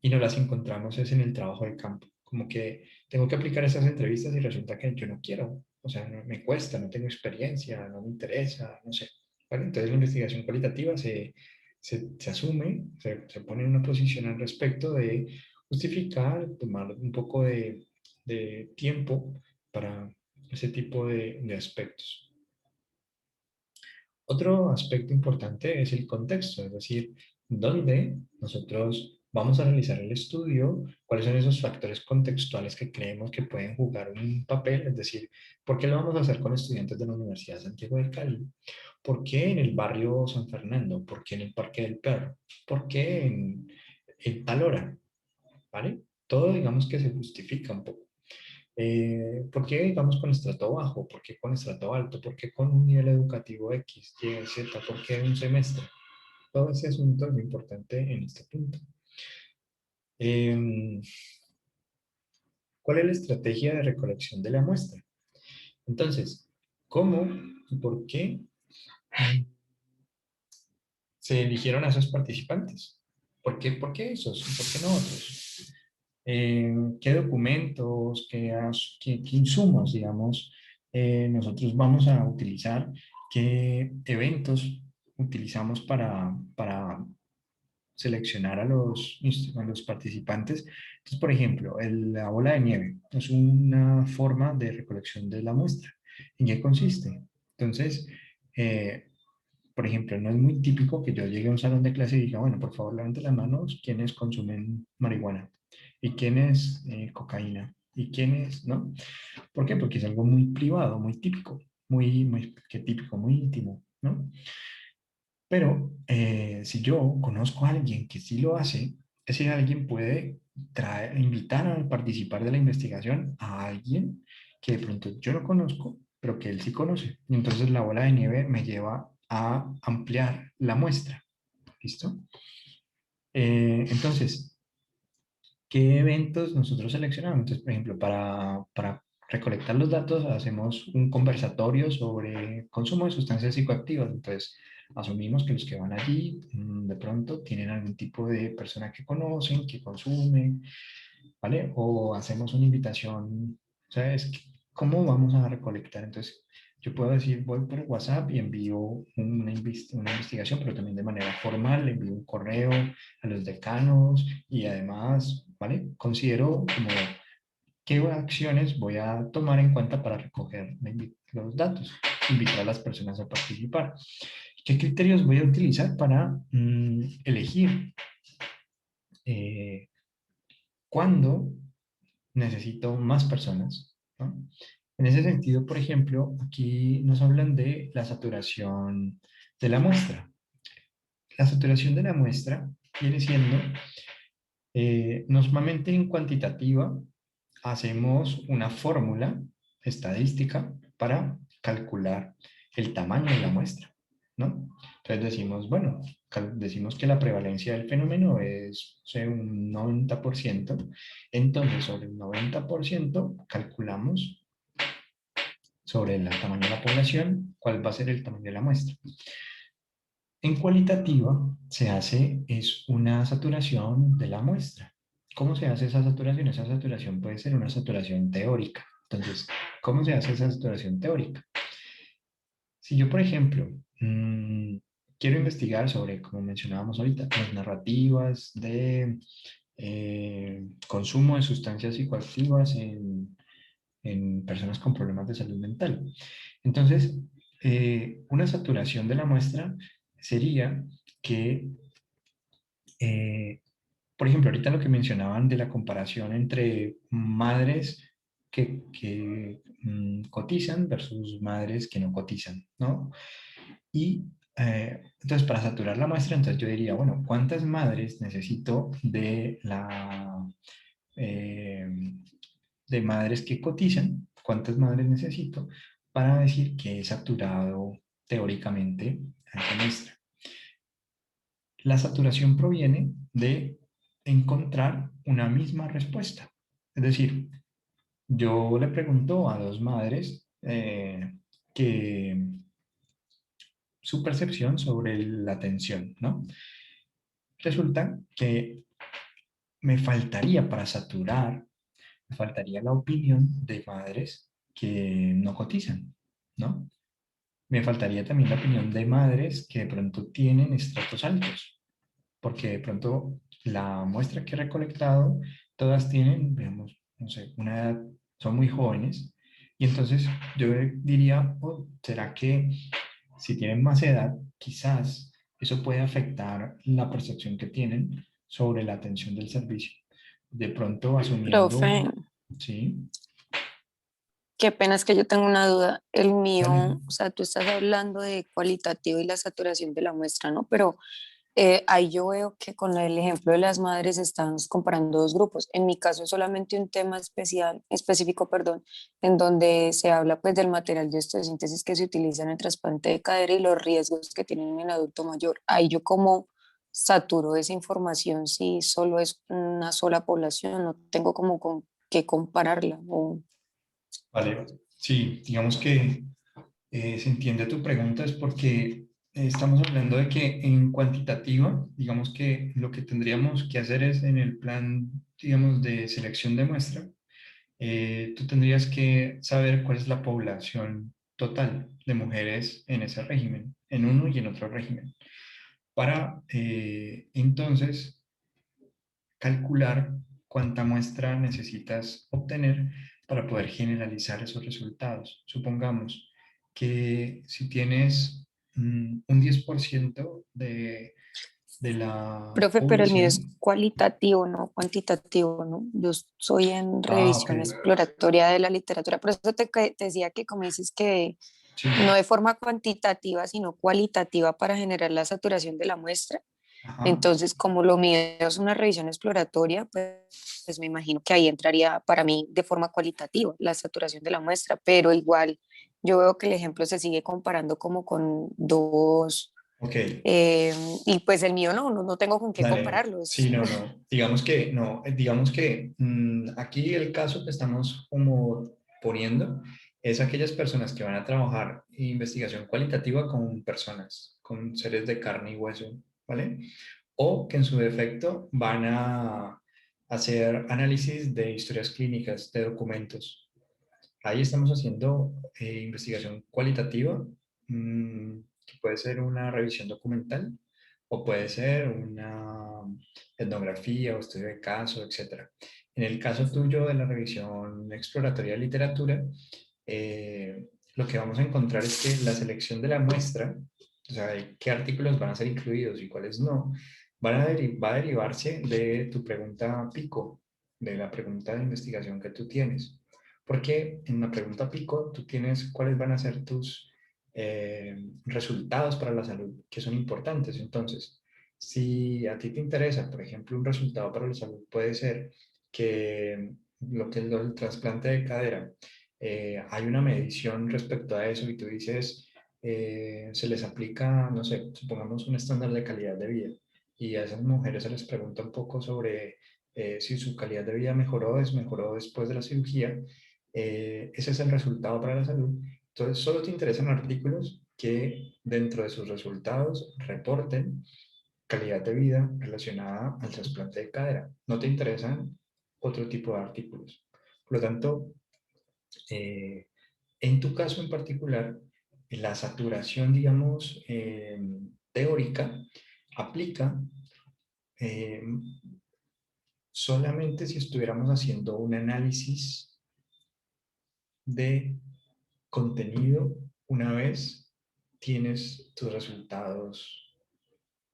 y no las encontramos es en el trabajo de campo. Como que tengo que aplicar esas entrevistas y resulta que yo no quiero, o sea, me cuesta, no tengo experiencia, no me interesa, no sé. ¿Vale? Entonces la investigación cualitativa se asume, se pone en una posición al respecto de justificar, tomar un poco de tiempo para ese tipo de aspectos. Otro aspecto importante es el contexto, es decir, dónde nosotros vamos a realizar el estudio, cuáles son esos factores contextuales que creemos que pueden jugar un papel, es decir, ¿por qué lo vamos a hacer con estudiantes de la Universidad de Santiago de Cali? ¿Por qué en el barrio San Fernando? ¿Por qué en el Parque del Perro? ¿Por qué en tal hora? ¿Vale? Todo digamos que se justifica un poco. ¿Por qué digamos con estrato bajo? ¿Por qué con estrato alto? ¿Por qué con un nivel educativo X, Y, Z? ¿Por qué un semestre? Todo ese asunto es muy importante en este punto. Em, ¿Cuál es la estrategia de recolección de la muestra? Entonces, ¿cómo y por qué se eligieron a esos participantes? Por qué esos? ¿Por qué no otros? ¿Qué documentos, qué insumos, digamos, nosotros vamos a utilizar? ¿Qué eventos utilizamos para seleccionar a los participantes? Entonces, por ejemplo, la bola de nieve es una forma de recolección de la muestra. ¿En qué consiste? Entonces, eh, por ejemplo, no es muy típico que yo llegue a un salón de clase y diga, bueno, por favor, levanten las manos quienes consumen marihuana y quiénes cocaína y quiénes, ¿no? ¿Por qué? Porque es algo muy privado, muy típico, qué típico, muy íntimo, ¿no? Pero si yo conozco a alguien que sí lo hace, ese alguien puede invitar a participar de la investigación a alguien que de pronto yo no conozco, pero que él sí conoce. Y entonces la bola de nieve me lleva a ampliar la muestra. ¿Listo? Entonces, ¿qué eventos nosotros seleccionamos? Entonces, por ejemplo, para recolectar los datos hacemos un conversatorio sobre consumo de sustancias psicoactivas. Entonces, asumimos que los que van allí de pronto tienen algún tipo de persona que conocen, que consumen, ¿vale? O hacemos una invitación, ¿sabes? ¿Cómo vamos a recolectar? Entonces, yo puedo decir, voy por WhatsApp y envío una investigación, pero también de manera formal, le envío un correo a los decanos y además, ¿vale? Considero como qué acciones voy a tomar en cuenta para recoger los datos, invitar a las personas a participar. ¿Qué criterios voy a utilizar para elegir cuándo necesito más personas, ¿no? En ese sentido, por ejemplo, aquí nos hablan de la saturación de la muestra. La saturación de la muestra viene siendo, normalmente en cuantitativa, hacemos una fórmula estadística para calcular el tamaño de la muestra, ¿no? Entonces decimos, bueno, decimos que la prevalencia del fenómeno es, o sea, un 90%, entonces sobre el 90% calculamos sobre el tamaño de la población cuál va a ser el tamaño de la muestra. En cualitativa se hace es una saturación de la muestra. ¿Cómo se hace esa saturación? Esa saturación puede ser una saturación teórica. Entonces, ¿cómo se hace esa saturación teórica? Si yo, por ejemplo, quiero investigar sobre, como mencionábamos ahorita, las narrativas de consumo de sustancias psicoactivas en personas con problemas de salud mental. Entonces, una saturación de la muestra sería que, por ejemplo, ahorita lo que mencionaban de la comparación entre madres que cotizan versus madres que no cotizan, ¿no? Y entonces, para saturar la muestra, entonces yo diría, bueno, ¿cuántas madres necesito eh, de madres que cotizan? ¿Cuántas madres necesito para decir que he saturado teóricamente a esa muestra? La saturación proviene de encontrar una misma respuesta. Es decir, yo le pregunto a dos madres que su percepción sobre la atención, ¿no? Resulta que me faltaría para saturar, me faltaría la opinión de madres que no cotizan, ¿no? Me faltaría también la opinión de madres que de pronto tienen estratos altos, porque de pronto la muestra que he recolectado, todas tienen, digamos, no sé, una edad, son muy jóvenes, y entonces yo diría, oh, ¿será que si tienen más edad, quizás eso puede afectar la percepción que tienen sobre la atención del servicio. De pronto asumiendo, Profe, sí, qué pena, es que yo tengo una duda. El mío, dale. o sea, tú estás hablando de cualitativo y la saturación de la muestra, ¿no? Pero ahí yo veo que con el ejemplo de las madres estamos comparando dos grupos. En mi caso es solamente un tema específico, perdón, en donde se habla pues del material de osteosíntesis que se utiliza en el trasplante de cadera y los riesgos que tienen en el adulto mayor. Ahí yo como saturo esa información si solo es una sola población, no tengo como con qué compararla. Vale, sí, digamos que se entiende tu pregunta es porque estamos hablando de que en cuantitativa, digamos que lo que tendríamos que hacer es en el plan, digamos, de selección de muestra, tú tendrías que saber cuál es la población total de mujeres en ese régimen, en uno y en otro régimen, para entonces calcular cuánta muestra necesitas obtener para poder generalizar esos resultados. Supongamos que si tienes un 10% de la Profe, pero el mío es población. cualitativo, no cuantitativo, ¿no? Yo soy en Ah, ok. revisión exploratoria de la literatura. Por eso te decía que como dices que Sí. no de forma cuantitativa, sino cualitativa para generar la saturación de la muestra. Ajá. Entonces, como lo mío es una revisión exploratoria, pues me imagino que ahí entraría para mí de forma cualitativa la saturación de la muestra, pero igual yo veo que el ejemplo se sigue comparando como con dos, Ok. eh, y pues el mío no tengo con qué Dale. compararlo. Sí, no, no. Digamos que no. Digamos que aquí el caso que estamos como poniendo es aquellas personas que van a trabajar investigación cualitativa con personas, con seres de carne y hueso, ¿vale? O que en su defecto van a hacer análisis de historias clínicas, de documentos. Ahí estamos haciendo investigación cualitativa, que puede ser una revisión documental o puede ser una etnografía o estudio de caso, etc. En el caso tuyo de la revisión exploratoria de literatura, lo que vamos a encontrar es que la selección de la muestra, o sea, de qué artículos van a ser incluidos y cuáles no, va a derivarse de tu pregunta pico, de la pregunta de investigación que tú tienes. Porque en la pregunta pico tú tienes cuáles van a ser tus resultados para la salud, que son importantes. Entonces, si a ti te interesa, por ejemplo, un resultado para la salud puede ser que lo que es el trasplante de cadera, hay una medición respecto a eso y tú dices, se les aplica, no sé, supongamos un estándar de calidad de vida y a esas mujeres se les pregunta un poco sobre si su calidad de vida mejoró después de la cirugía, ese es el resultado para la salud. Entonces, solo te interesan artículos que dentro de sus resultados reporten calidad de vida relacionada al trasplante de cadera. No te interesan otro tipo de artículos. Por lo tanto, eh, en tu caso en particular, la saturación, digamos, teórica aplica eh, solamente si estuviéramos haciendo un análisis de contenido una vez tienes tus resultados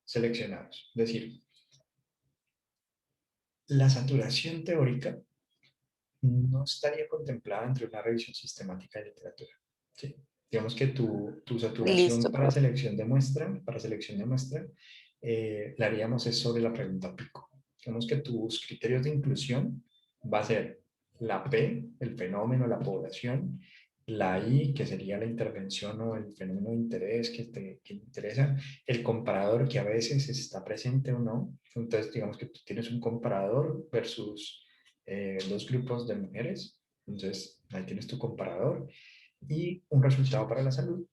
seleccionados. Es decir, la saturación teórica no estaría contemplada entre una revisión sistemática de literatura. ¿Sí? Digamos que tu saturación Listo, profe. para selección de muestra, la haríamos es sobre la pregunta pico. Digamos que tus criterios de inclusión va a ser la P, el fenómeno, la población, la I, que sería la intervención o el fenómeno de interés que te interesa, el comparador que a veces está presente o no. Entonces, digamos que tú tienes un comparador versus dos grupos de mujeres. Entonces, ahí tienes tu comparador y un resultado para la salud.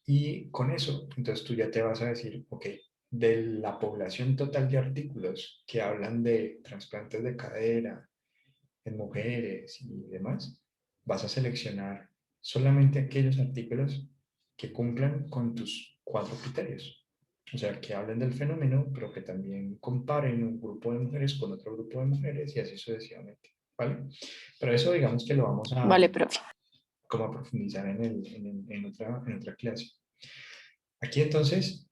Y con eso, entonces tú ya te vas a decir, ok, de la población total de artículos que hablan de trasplantes de cadera en mujeres y demás, vas a seleccionar solamente aquellos artículos que cumplan con tus 4 criterios. O sea, que hablen del fenómeno, pero que también comparen un grupo de mujeres con otro grupo de mujeres y así sucesivamente. ¿Vale? Pero eso digamos que lo vamos a, Vale, profe. como a profundizar en otra clase. Aquí entonces,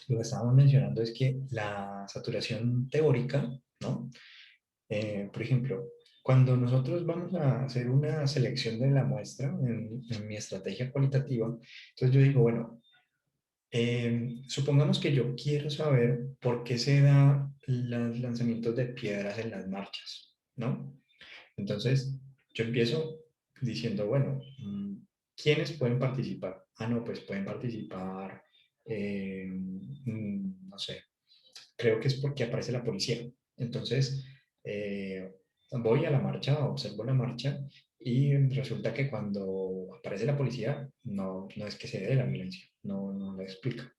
lo que estábamos mencionando es que la saturación teórica, ¿no? Por ejemplo, cuando nosotros vamos a hacer una selección de la muestra en mi estrategia cualitativa, entonces yo digo, bueno, supongamos que yo quiero saber por qué se dan los lanzamientos de piedras en las marchas, ¿no? Entonces, yo empiezo diciendo, bueno, ¿quiénes pueden participar? Ah, no, pues pueden participar, no sé, creo que es porque aparece la policía. Entonces, voy a la marcha, observo la marcha y resulta que cuando aparece la policía, no es que se dé la violencia, no lo explica.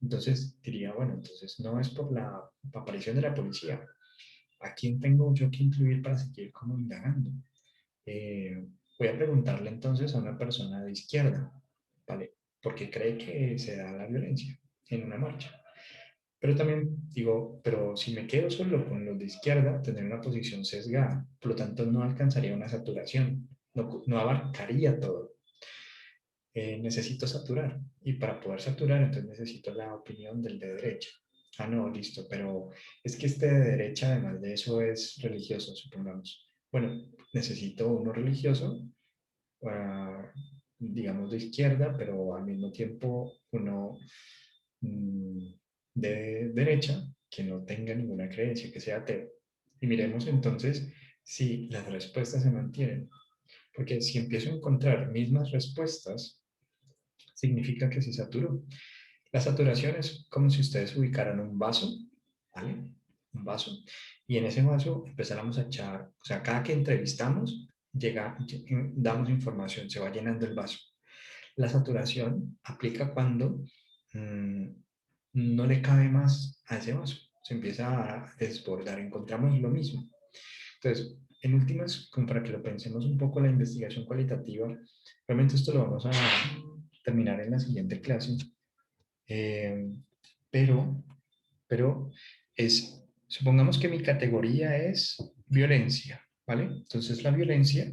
Entonces diría, bueno, entonces no es por la aparición de la policía. ¿A quién tengo yo que incluir para seguir como indagando? Voy a preguntarle entonces a una persona de izquierda, ¿vale? Porque cree que se da la violencia en una marcha. Pero también digo, pero si me quedo solo con los de izquierda, tendré una posición sesgada, por lo tanto no alcanzaría una saturación, no abarcaría todo. Necesito saturar, y para poder saturar, entonces necesito la opinión del de derecha. Ah, no, listo, pero es que este de derecha, además de eso, es religioso, supongamos. Bueno, necesito uno religioso, digamos de izquierda, pero al mismo tiempo uno de derecha que no tenga ninguna creencia, que sea ateo. Y miremos entonces si las respuestas se mantienen. Porque si empiezo a encontrar mismas respuestas, significa que se saturó. La saturación es como si ustedes ubicaran un vaso, ¿vale? Un vaso. Y en ese vaso empezáramos a echar, o sea, cada que entrevistamos, damos información, se va llenando el vaso. La saturación aplica cuando no le cabe más a ese vaso, se empieza a desbordar, encontramos lo mismo. Entonces, en últimas, como para que lo pensemos un poco, la investigación cualitativa, realmente esto lo vamos a terminar en la siguiente clase, pero supongamos que mi categoría es violencia, ¿vale? Entonces la violencia,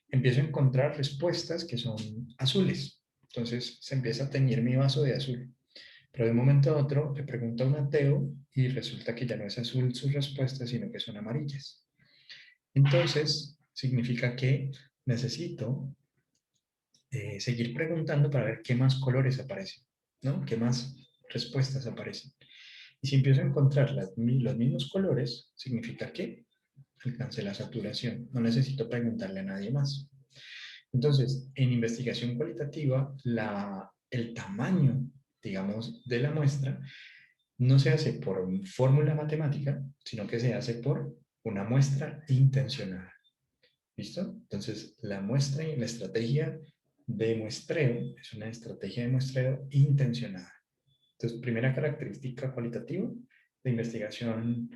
empiezo a encontrar respuestas que son azules. Entonces se empieza a teñir mi vaso de azul. Pero de un momento a otro le pregunto a un ateo y resulta que ya no es azul sus respuestas, sino que son amarillas. Entonces significa que necesito seguir preguntando para ver qué más colores aparecen, ¿no? ¿Qué más respuestas aparecen? Y si empiezo a encontrar los mismos colores, significa que alcancé la saturación. No necesito preguntarle a nadie más. Entonces, en investigación cualitativa, el tamaño, digamos, de la muestra no se hace por fórmula matemática, sino que se hace por una muestra intencionada. ¿Listo? Entonces, la muestra y la estrategia de muestreo es una estrategia de muestreo intencionada. Entonces, primera característica cualitativa de investigación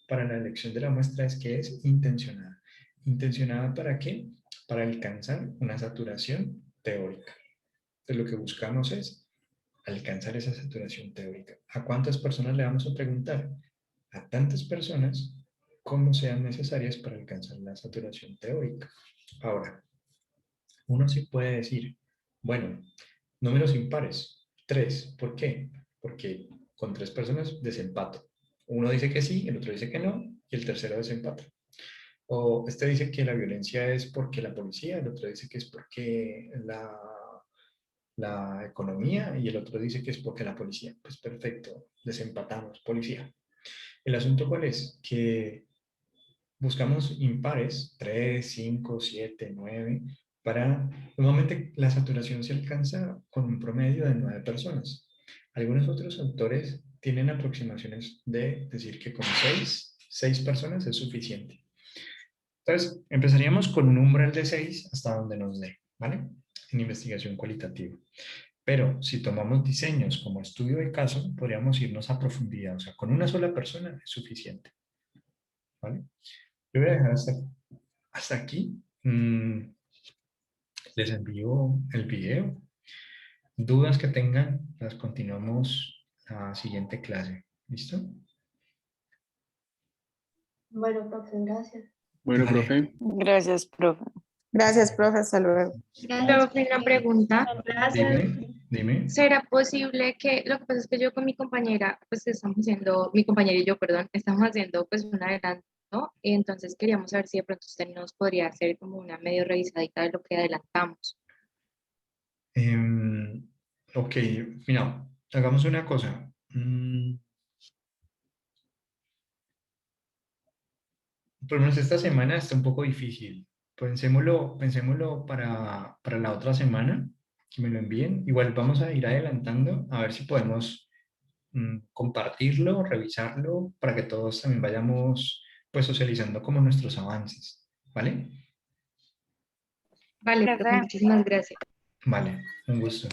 para la elección de la muestra es que es intencionada. ¿Intencionada para qué? Para alcanzar una saturación teórica. Entonces, lo que buscamos es alcanzar esa saturación teórica. ¿A cuántas personas le vamos a preguntar? A tantas personas como sean necesarias para alcanzar la saturación teórica. Ahora, uno sí puede decir, bueno, números impares, 3. ¿Por qué? Porque con 3 personas desempato. Uno dice que sí, el otro dice que no, y el tercero desempata. O este dice que la violencia es porque la policía, el otro dice que es porque la economía, y el otro dice que es porque la policía. Pues perfecto, desempatamos, policía. ¿El asunto cuál es? Que buscamos impares, 3, 5, 7, 9, para, normalmente la saturación se alcanza con un promedio de 9 personas. Algunos otros autores tienen aproximaciones de decir que con 6 personas es suficiente. Entonces, empezaríamos con un umbral de 6 hasta donde nos dé, ¿vale? En investigación cualitativa. Pero si tomamos diseños como estudio de caso, podríamos irnos a profundidad. O sea, con una sola persona es suficiente, ¿vale? Yo voy a dejar hasta aquí. Les envío el video. Dudas que tengan, las continuamos la siguiente clase. ¿Listo? Bueno, profe, gracias. Bueno, Vale. profe. Gracias, profe. Gracias, profe. Hasta luego. Gracias. Profe, una pregunta. Dime, Dime. ¿Será posible que, lo que pasa es que yo con mi compañera, pues estamos haciendo, mi compañera y yo, perdón, estamos haciendo pues un adelanto, ¿no? Y entonces queríamos saber si de pronto usted nos podría hacer como una medio revisadita de lo que adelantamos. Em, ok, mira, hagamos una cosa. Por lo menos esta semana está un poco difícil. Pensémoslo para la otra semana, que me lo envíen. Igual vamos a ir adelantando a ver si podemos compartirlo, revisarlo, para que todos también vayamos pues socializando como nuestros avances, ¿vale? Vale, pues Profe, muchísimas gracias. Vale, un gusto.